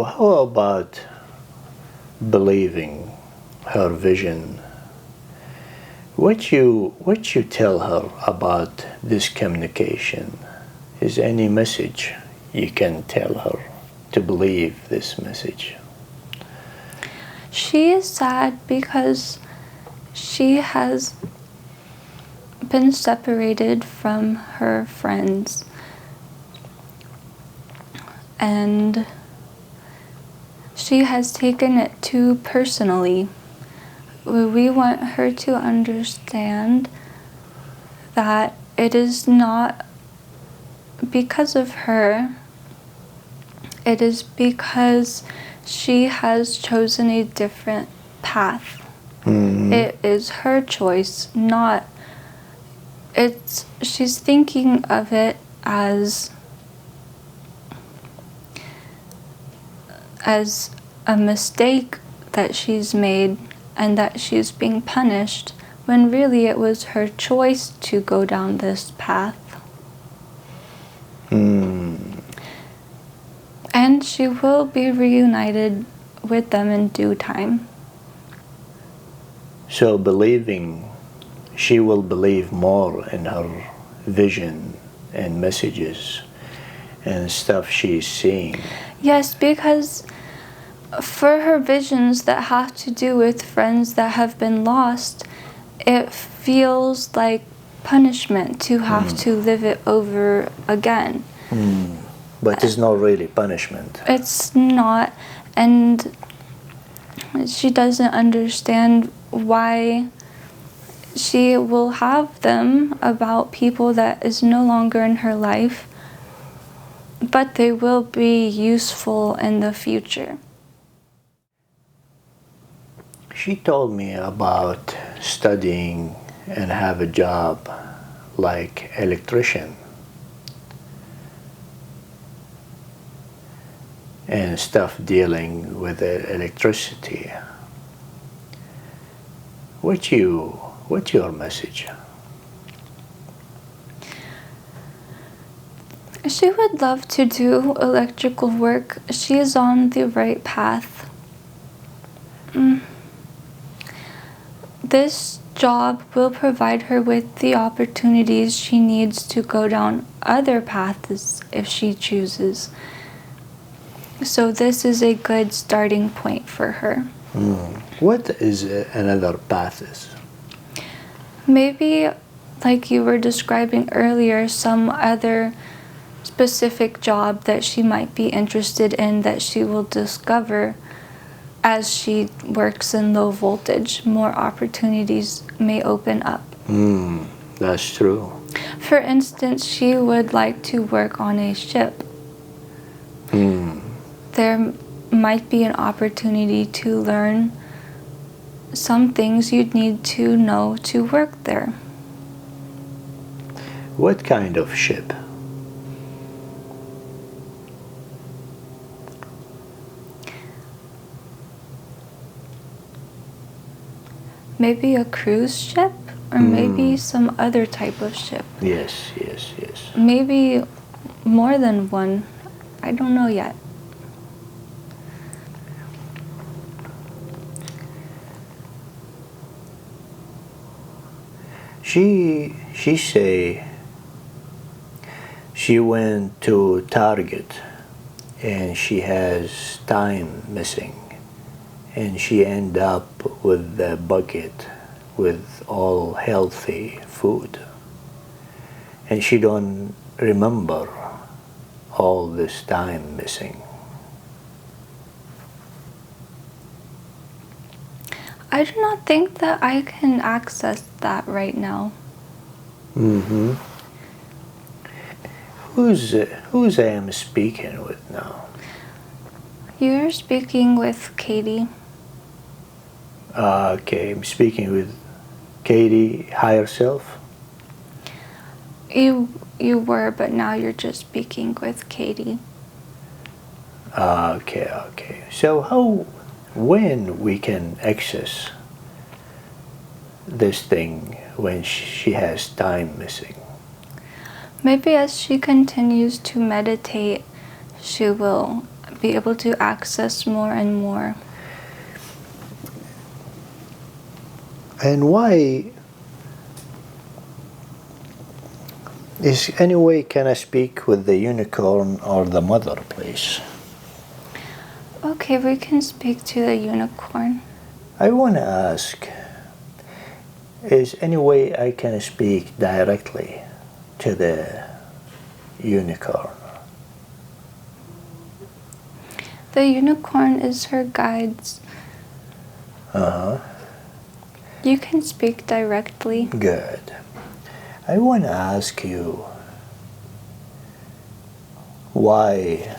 how about believing her vision What you tell her about this communication? Is any message you can tell her to believe this message? She is sad because she has been separated from her friends, and she has taken it too personally. We want her to understand that it is not because of her, it is because she has chosen a different path. Mm-hmm. It is her choice, not she's thinking of it as a mistake that she's made and that she's being punished, when really it was her choice to go down this path. And she will be reunited with them in due time. So she will believe more in her vision and messages and stuff she's seeing. Yes, because for her visions that have to do with friends that have been lost, it feels like punishment to have to live it over again. But it's not really punishment. It's not, and she doesn't understand why she will have them about people that is no longer in her life, but they will be useful in the future. She told me about studying and have a job like electrician and stuff dealing with the electricity. What's your message? She would love to do electrical work. She is on the right path. This job will provide her with the opportunities she needs to go down other paths if she chooses. So this is a good starting point for her. What is another path? Maybe, like you were describing earlier, some other specific job that she might be interested in that she will discover as she works in low voltage. More opportunities may open up. That's true. For instance, she would like to work on a ship. There might be an opportunity to learn some things you'd need to know to work there. What kind of ship? Maybe a cruise ship, or maybe some other type of ship. Yes. Maybe more than one. I don't know yet. She say she went to Target and she has time missing, and she end up with the bucket with all healthy food, and she don't remember all this time missing. I do not think that I can access that right now. Who's I am speaking with now? You're speaking with Katie. Okay, I'm speaking with Katie, higher self. You were, but now you're just speaking with Katie. Okay. So when we can access this thing when she has time missing? Maybe as she continues to meditate, she will be able to access more and more. And why Is any way can I speak with the unicorn or the mother, please? Okay, we can speak to the unicorn. I want to ask, is any way I can speak directly to the unicorn? The unicorn is her guides. Uh-huh. You can speak directly. Good. I want to ask you why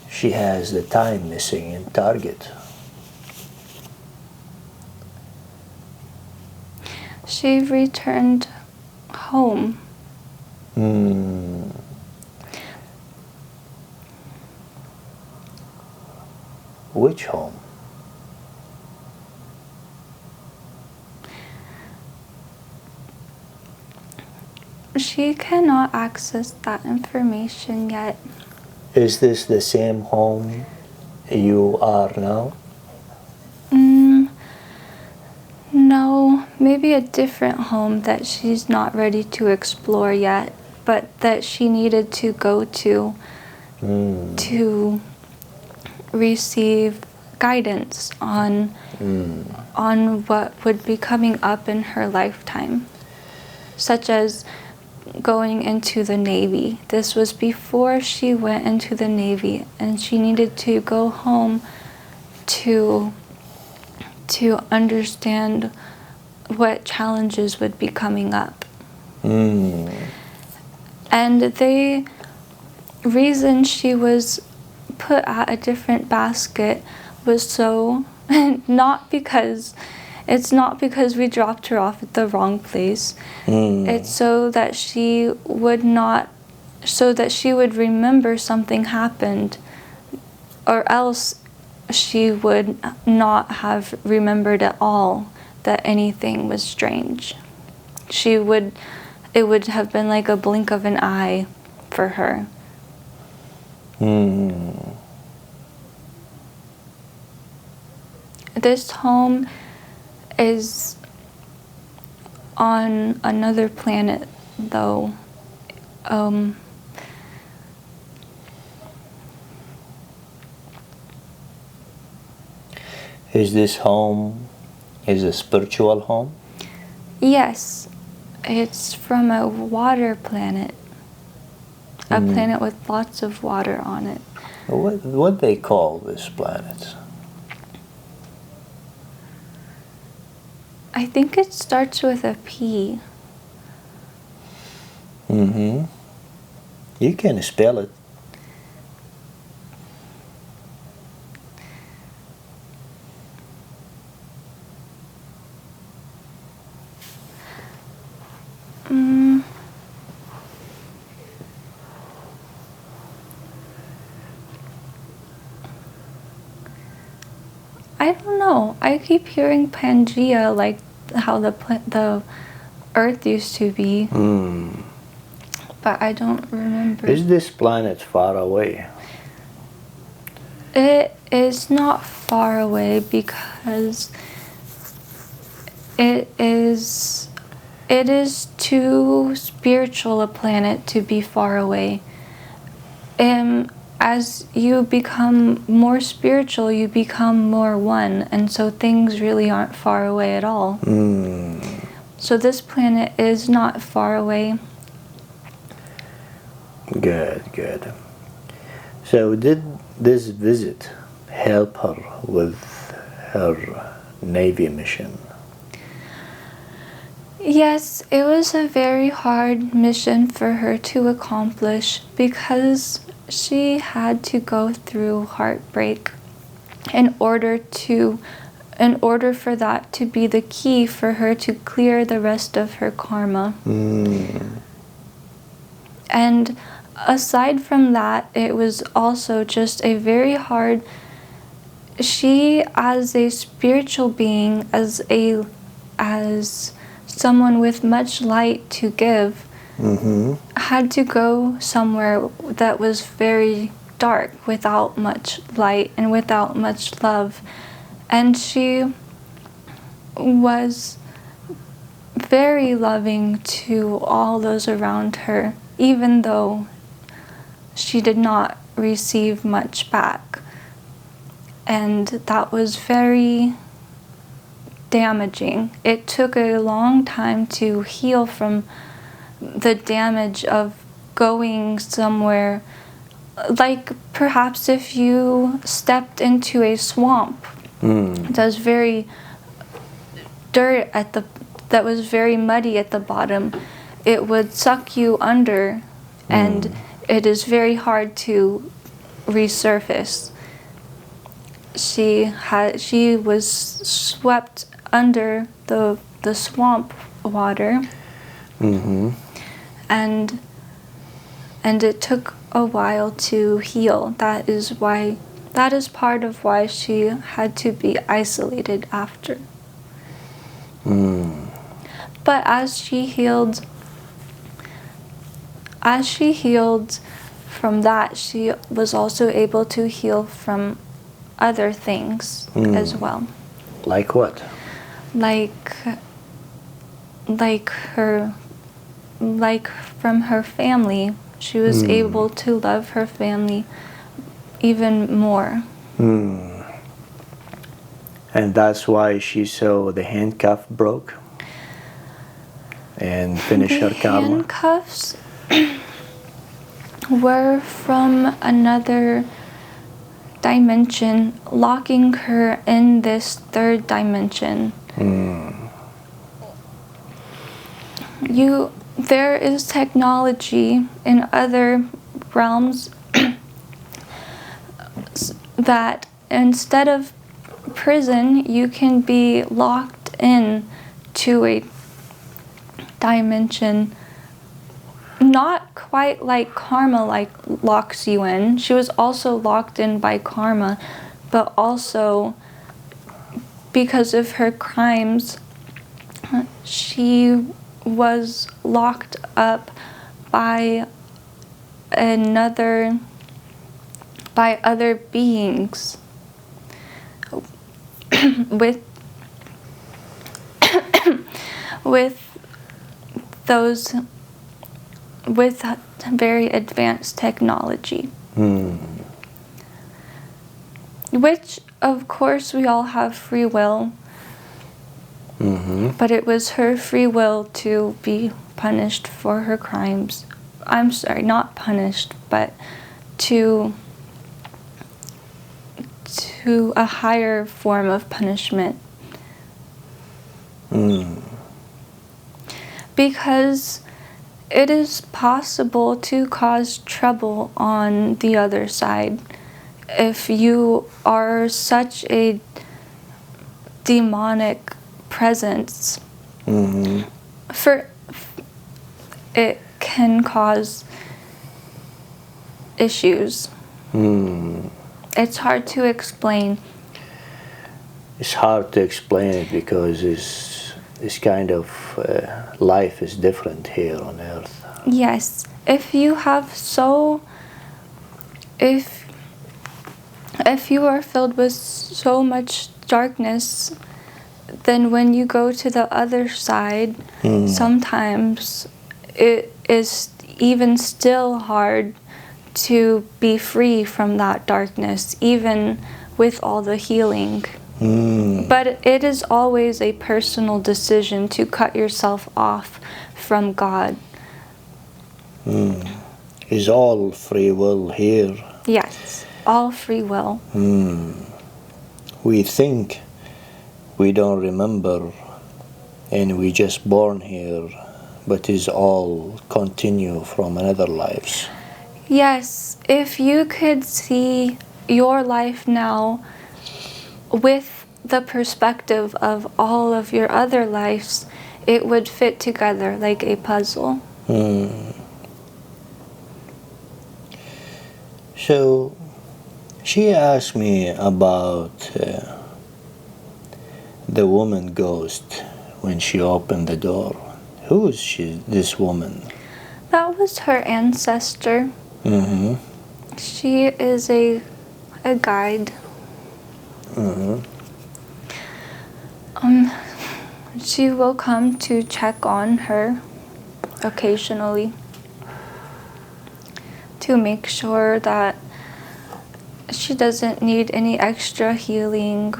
she has the time missing in Target. She returned home. Which home? She cannot access that information yet. Is this the same home you are now? No, maybe a different home that she's not ready to explore yet, but that she needed to go to receive guidance on what would be coming up in her lifetime, such as going into the Navy. This was before she went into the Navy, and she needed to go home to understand what challenges would be coming up. And the reason she was put at a different basket was so it's not because we dropped her off at the wrong place. It's so that she would remember something happened, or else she would not have remembered at all that anything was strange. It would have been like a blink of an eye for her. This home is on another planet, though. Is this home a spiritual home? Yes, it's from a water planet. A planet with lots of water on it. What they call this planet? I think it starts with a P. You can spell it. I don't know. I keep hearing Pangea, like how the Earth used to be. But I don't remember. Is this planet far away? It is not far away because it is too spiritual a planet to be far away. As you become more spiritual, you become more one, and so things really aren't far away at all. So this planet is not far away. Good. So did this visit help her with her Navy mission? Yes, it was a very hard mission for her to accomplish because she had to go through heartbreak in order for that to be the key for her to clear the rest of her karma. And aside from that, it was also just a very hard. She, as a spiritual being, as someone with much light to give, had to go somewhere that was very dark, without much light and without much love. And she was very loving to all those around her, even though she did not receive much back. And that was very damaging. It took a long time to heal from the damage of going somewhere, like perhaps if you stepped into a swamp that was very that was very muddy at the bottom, it would suck you under, and it is very hard to resurface. She was swept under the swamp water, and it took a while to heal. That is part of why she had to be isolated after. But as she healed from that, she was also able to heal from other things as well. Like what? Like from her family. She was able to love her family even more. And that's why she saw the handcuff broke and finished her karma? The handcuffs were from another dimension, locking her in this third dimension. There is technology in other realms that instead of prison, you can be locked in to a dimension, not quite like karma locks you in. She was also locked in by karma, but also because of her crimes, she was locked up by other beings with very advanced technology. Which, of course, we all have free will. But it was her free will to be punished for her crimes. I'm sorry, not punished, but to a higher form of punishment. Because it is possible to cause trouble on the other side if you are such a demonic presence. It can cause issues. It's hard to explain. It's hard to explain it because this kind of life is different here on Earth. Yes, if you are filled with so much darkness, then when you go to the other side, sometimes it is even still hard to be free from that darkness, even with all the healing. But it is always a personal decision to cut yourself off from God. Is all free will here? Yes, all free will. We think we don't remember and we just born here, but is all continue from another lives. Yes, if you could see your life now with the perspective of all of your other lives, it would fit together like a puzzle. So she asked me about the woman ghost when she opened the door. Who is this woman? That was her ancestor. She is a guide. She will come to check on her occasionally to make sure that she doesn't need any extra healing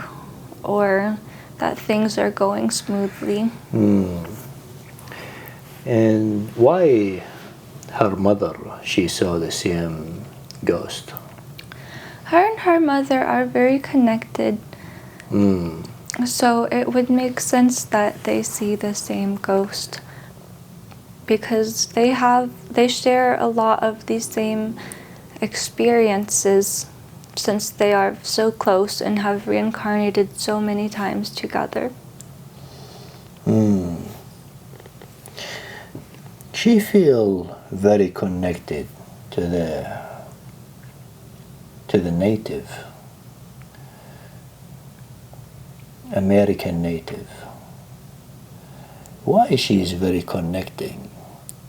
or that things are going smoothly. And why her mother, she saw the same ghost? Her and her mother are very connected. So it would make sense that they see the same ghost because they share a lot of the same experiences since they are so close and have reincarnated so many times together. She feel very connected to the native, American native. Why she is very connecting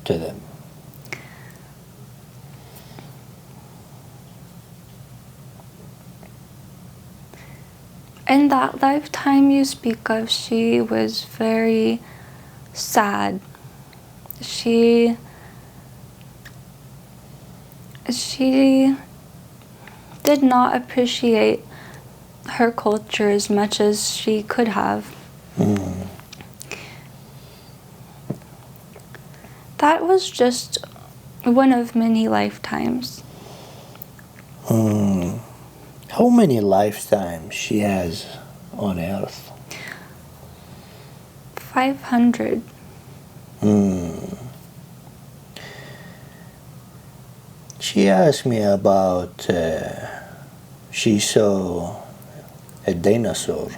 to them? In that lifetime you speak of, she was very sad. She did not appreciate her culture as much as she could have. That was just one of many lifetimes. How many lifetimes she has on earth? 500. She asked me about she saw a dinosaur.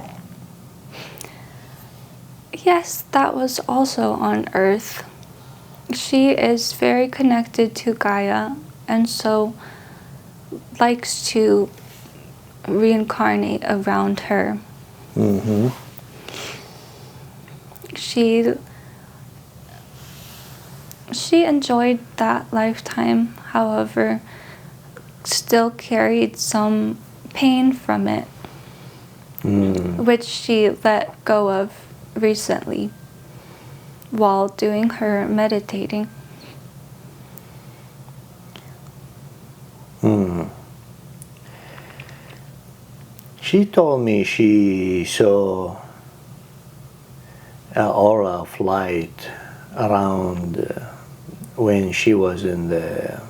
Yes, that was also on Earth. She is very connected to Gaia and so likes to reincarnate around her. She enjoyed that lifetime, however, still carried some pain from it, which she let go of recently while doing her meditating. She told me she saw an aura of light around when she was in the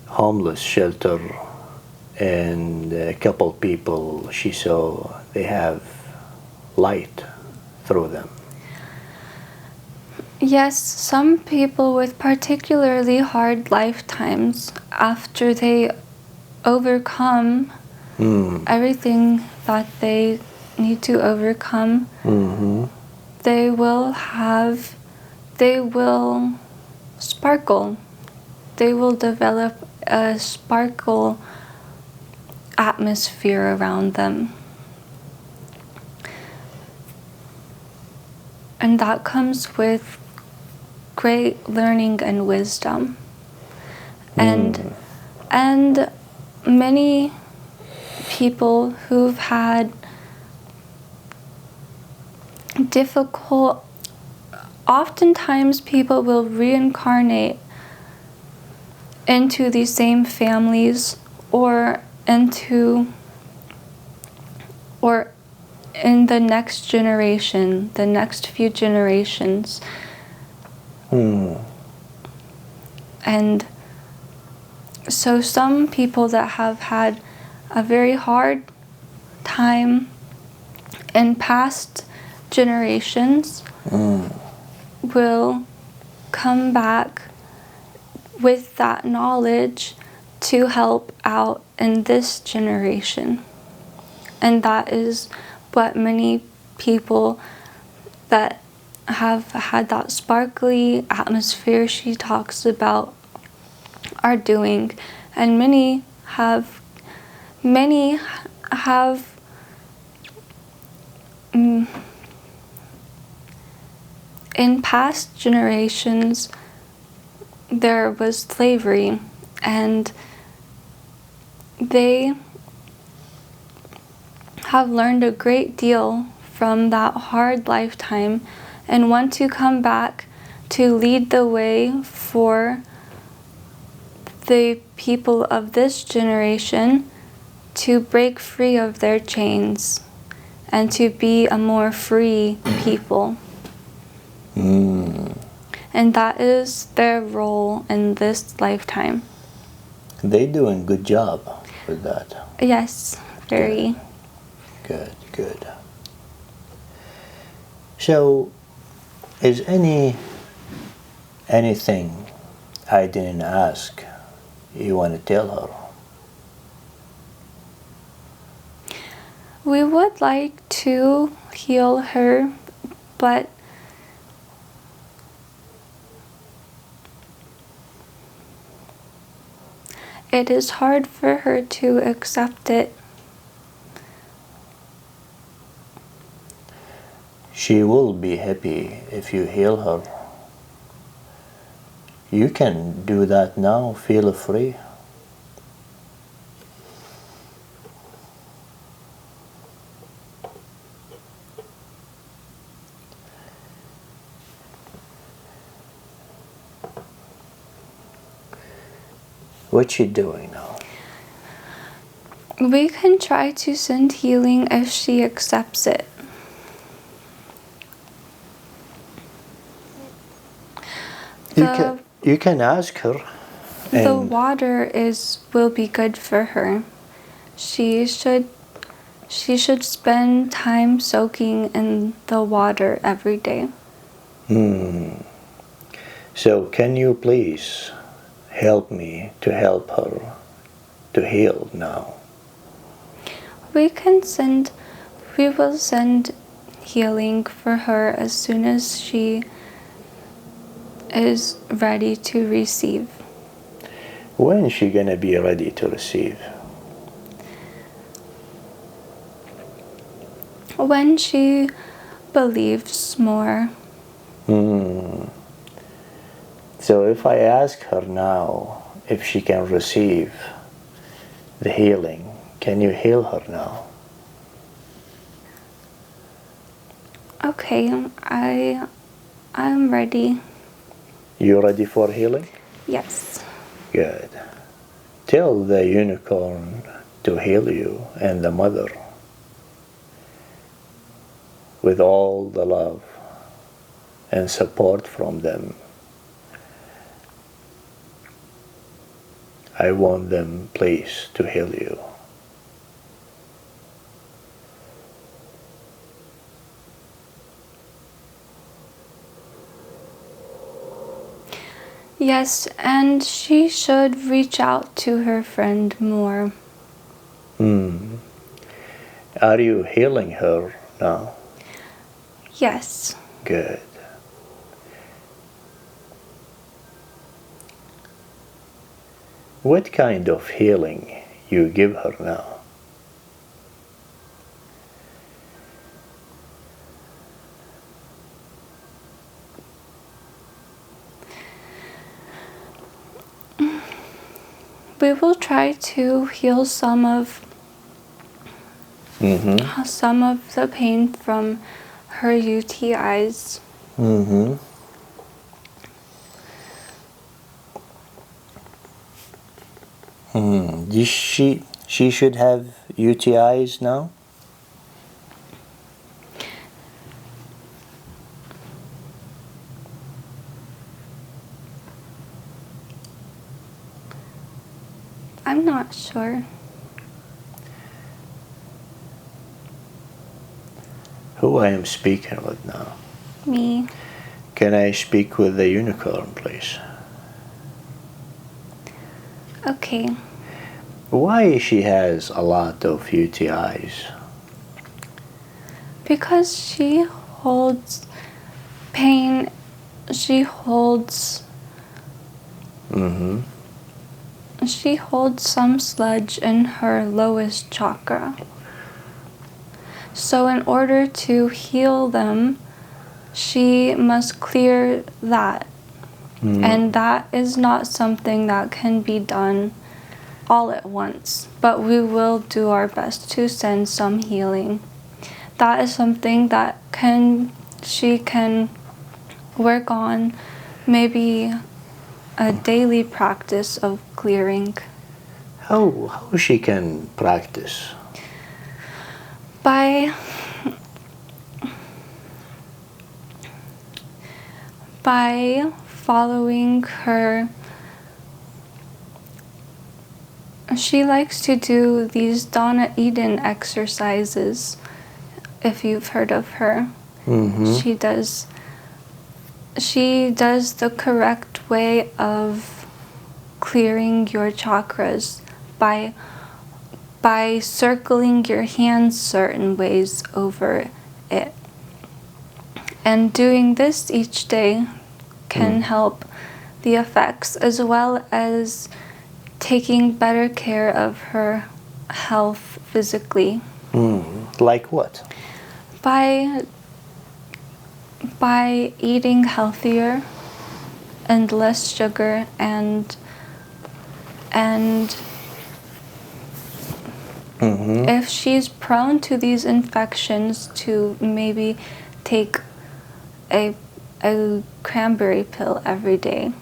homeless shelter, and a couple people she saw, they have light through them. Yes, some people with particularly hard lifetimes, after they overcome everything that they need to overcome, they will sparkle. They will develop a sparkle atmosphere around them. And that comes with great learning and wisdom. And many people who've had oftentimes people will reincarnate into the same families or in the next generation, the next few generations. And so some people that have had a very hard time in past generations will come back with that knowledge to help out in this generation. And that is what many people that have had that sparkly atmosphere she talks about are doing. And many have in past generations there was slavery, and they have learned a great deal from that hard lifetime and want to come back to lead the way for the people of this generation to break free of their chains and to be a more free people. And that is their role in this lifetime. They doing good job with that. Yes, very. Good, good. So, is anything I didn't ask you want to tell her? We would like to heal her, but it is hard for her to accept it. She will be happy if you heal her. You can do that now, feel free. What's she doing now? We can try to send healing if she accepts it. You can ask her. The water will be good for her. She should spend time soaking in the water every day. So can you please help me to help her to heal now? We will send healing for her as soon as she is ready to receive. When is she gonna be ready to receive? When she believes more. So if I ask her now if she can receive the healing, can you heal her now? Okay, I'm ready. You ready for healing? Yes. Good. Tell the unicorn to heal you and the mother with all the love and support from them. I want them, please, to heal you. Yes, and she should reach out to her friend more. Are you healing her now? Yes. Good. What kind of healing you give her now? We will try to heal some of the pain from her UTIs. She should have UTIs now? I'm not sure. Who I am speaking with now? Me. Can I speak with the unicorn, please? Okay. Why she has a lot of UTIs? Because she holds pain, she holds some sludge in her lowest chakra. So in order to heal them, she must clear that. And that is not something that can be done all at once, but we will do our best to send some healing. that is something that she can work on, maybe a daily practice of clearing. How she can practice? By following her. She likes to do these Donna Eden exercises, if you've heard of her. Mm-hmm. She does the correct way of clearing your chakras by circling your hands certain ways over it. And doing this each day can help the effects, as well as taking better care of her health physically. Like what? By eating healthier and less sugar, and if she's prone to these infections, to maybe take a cranberry pill every day.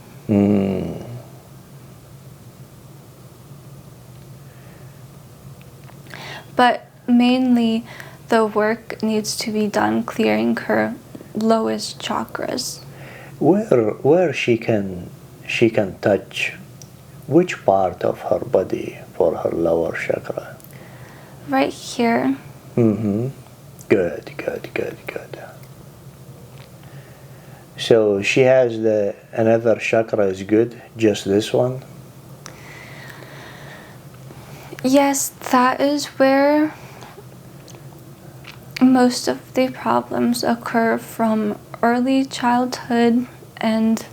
But mainly the work needs to be done clearing her lowest chakras. Where she can touch which part of her body for her lower chakra? Right here. Good. So she has another chakra is good, just this one? Yes, that is where most of the problems occur, from early childhood and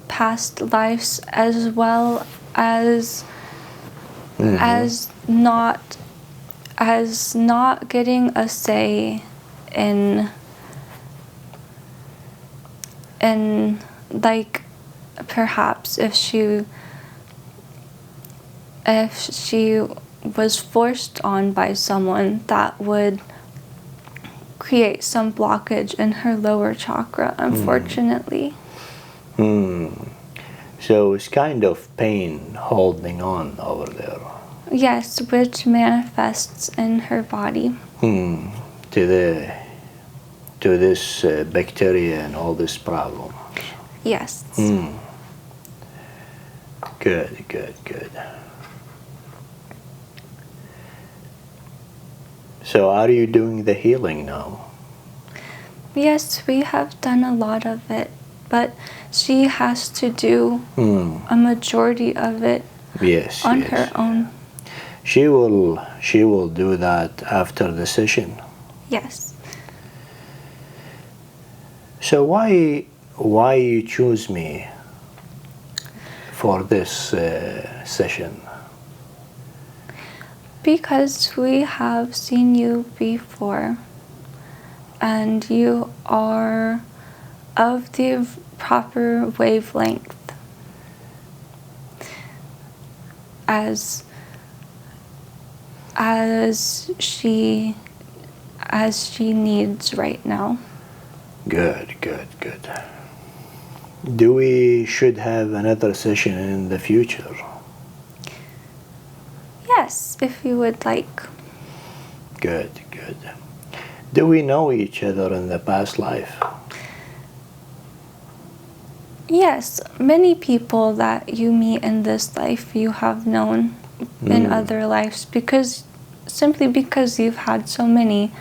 past lives, as well as not getting a say in like, perhaps if she was forced on by someone, that would create some blockage in her lower chakra, unfortunately. So it's kind of pain holding on over there. Yes, which manifests in her body. To this bacteria and all this problem. Yes. Good. So are you doing the healing now? Yes, we have done a lot of it, but she has to do a majority of it on her own. She will do that after the session. Yes. So why you choose me for this session? Because we have seen you before, and you are of the proper wavelength as she needs right now. Good. Do we should have another session in the future? Yes, if you would like. Good. Do we know each other in the past life? Yes, many people that you meet in this life you have known in other lives, simply because you've had so many.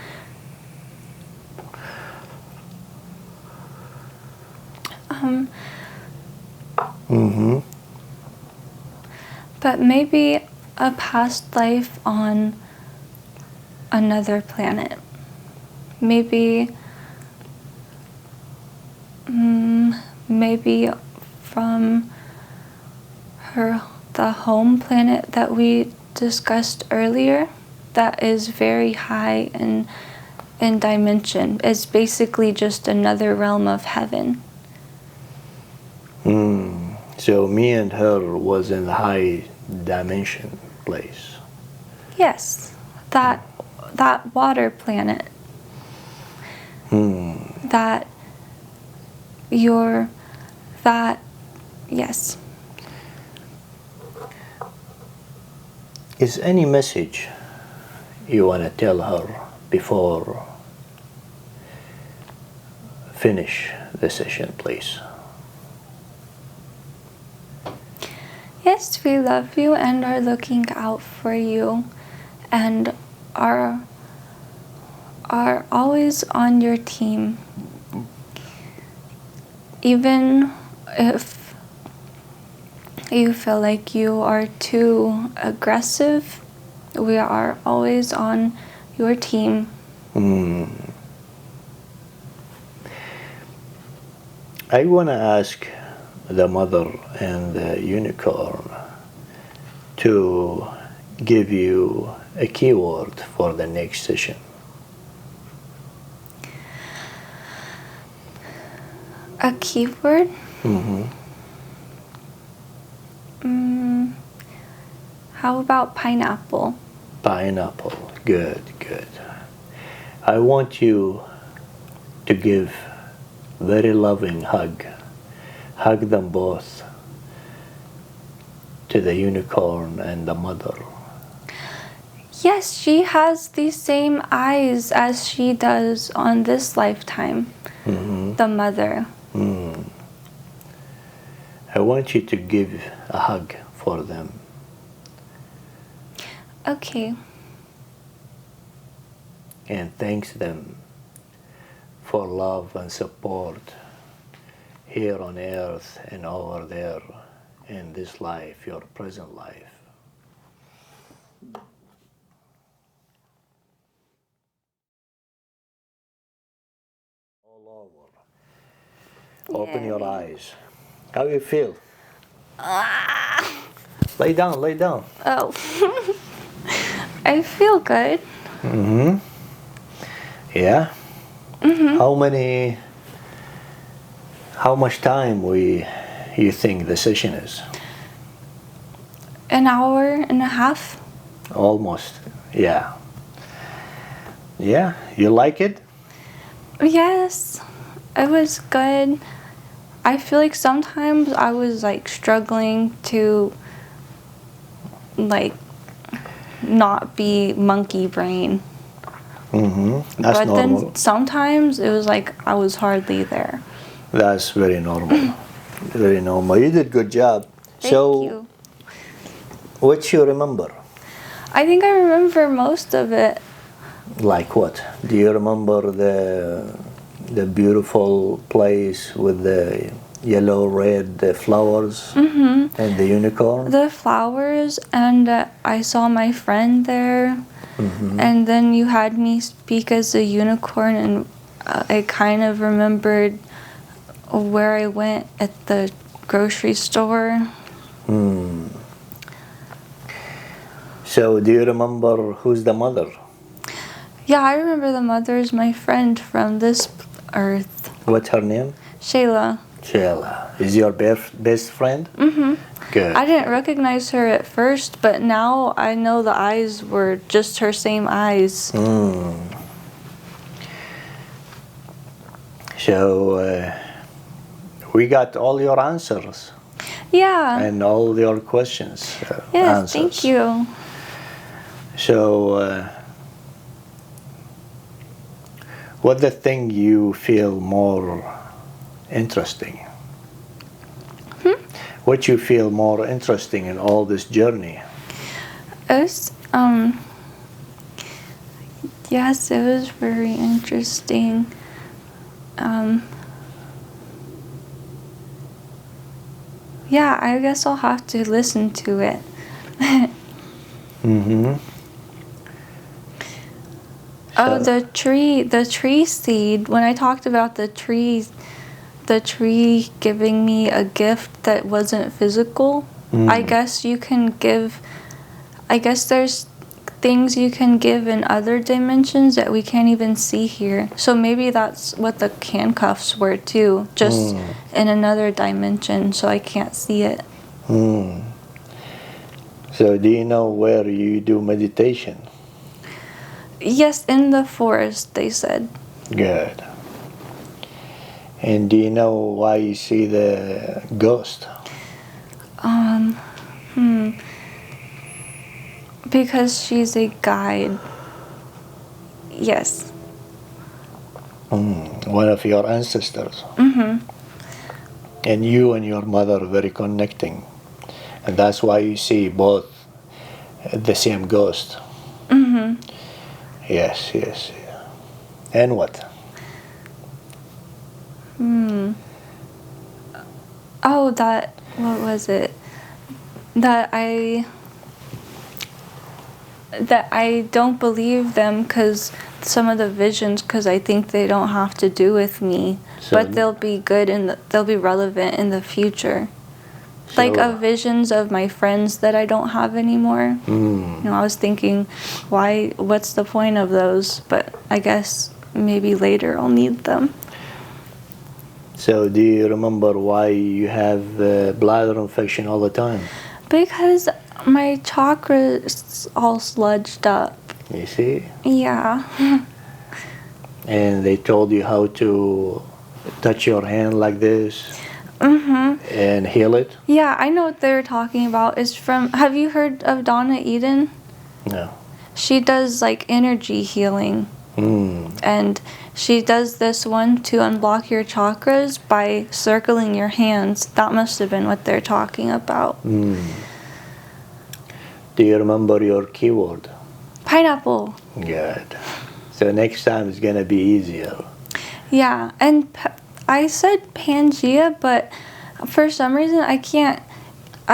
But maybe a past life on another planet. Maybe from the home planet that we discussed earlier, that is very high in dimension. It's basically just another realm of heaven. So me and her was in the high dimension place. Yes, that water planet. that you're that, yes. Is any message you want to tell her before finish the session, please? Yes, we love you and are looking out for you and are always on your team. Even if you feel like you are too aggressive, we are always on your team. I want to ask the mother and the unicorn to give you a keyword for the next session. A keyword? How about pineapple? Pineapple. Good, good. I want you to give very loving hug. Hug them both, to the unicorn and the mother. Yes, she has the same eyes as she does on this lifetime, the mother. I want you to give a hug for them. Okay. And thanks them for love and support here on earth and over there in this life, your present life. All over. Open your eyes. How you feel? Lay down, lay down. Oh. I feel good. Yeah? How much time you think the session is? An hour and a half. Almost, yeah. Yeah, you like it? Yes, it was good. I feel like sometimes I was like struggling to like not be monkey brain. That's but normal. Then sometimes it was like I was hardly there. That's very normal. Very normal. You did good job. Thank you. What you remember? I think I remember most of it. Like what? Do you remember the beautiful place with the yellow, red flowers and the unicorn? The flowers, and I saw my friend there. And then you had me speak as a unicorn, and I kind of remembered where I went at the grocery store. So do you remember who's the mother? Yeah, I remember the mother is my friend from this earth. What's her name? Shayla. Shayla. Is your best friend? Good. I didn't recognize her at first, but now I know the eyes were just her same eyes. So we got all your answers. Yeah. And all your questions. Yes, answers. thank you. So what the thing you feel more interesting? What you feel more interesting in all this journey? Yes, it was very interesting. Yeah, I guess I'll have to listen to it. Oh, the tree seed. When I talked about the tree giving me a gift that wasn't physical, I guess there's things you can give in other dimensions that we can't even see here. So maybe that's what the handcuffs were too, just in another dimension, so I can't see it. So do you know where you do meditation? Yes, in the forest, they said. Good. And do you know why you see the ghost? Because she's a guide. Yes. One of your ancestors. And you and your mother are very connecting. And that's why you see both the same ghost. Yes, yes. And what? Oh, what was it? That I don't believe them because some of the visions, because I think they don't have to do with me, but they'll be good and they'll be relevant in the future. Like visions of my friends that I don't have anymore. I was thinking, what's the point of those? But I guess maybe later I'll need them. So do you remember why you have bladder infection all the time? Because my chakras all sludged up. You see? Yeah. And they told you how to touch your hand like this and heal it? Yeah, I know what they're talking about. Have you heard of Donna Eden? No. She does like energy healing. And she does this one to unblock your chakras by circling your hands. That must have been what they're talking about. Do you remember your keyword? Pineapple. Good. So next time it's going to be easier. Yeah, and I said Pangea, but for some reason I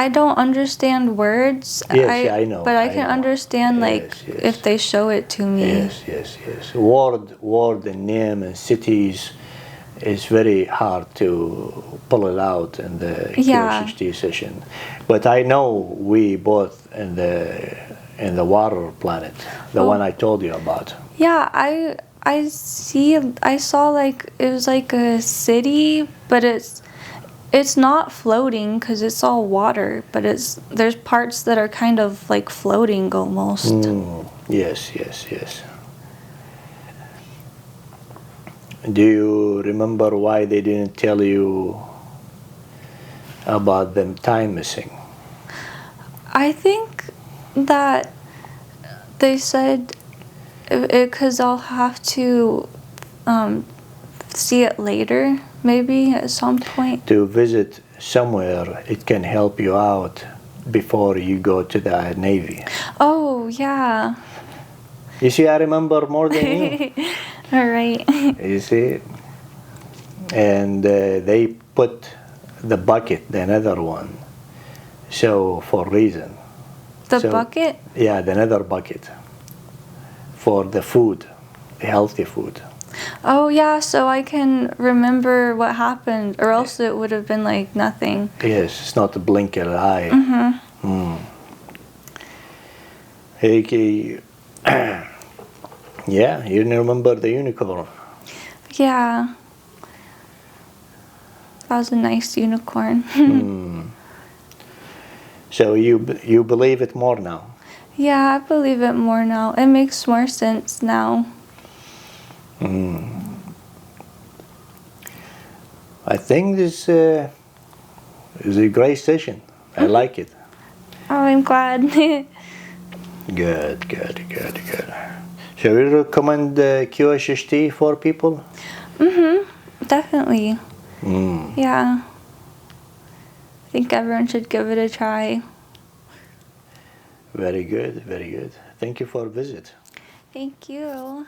don't understand words. Yes, I know. But I can understand if they show it to me. Yes. Word and name and cities is very hard to pull it out in the QHHT session. But I know we both in the water planet, the one I told you about. Yeah, I saw like it was like a city, but it's not floating because it's all water, but there's parts that are kind of like floating almost. Yes. Do you remember why they didn't tell you about them time missing? I think that they said because I'll have to see it later, maybe at some point. To visit somewhere, it can help you out before you go to the Navy. Oh, yeah. You see, I remember more than you. All right. You see? And they put the bucket, the another one, so for reason. The bucket? Yeah, the another bucket for the food, the healthy food. Oh, yeah, so I can remember what happened, or else it would have been like nothing. Yes, it's not a blink of an eye. Hey, yeah, you remember the unicorn? Yeah. That was a nice unicorn. So you believe it more now? Yeah, I believe it more now. It makes more sense now. I think this is a great session. I like it. Oh, I'm glad. Good. Shall we recommend QHHT for people? Definitely. Yeah. I think everyone should give it a try. Very good. Thank you for a visit. Thank you.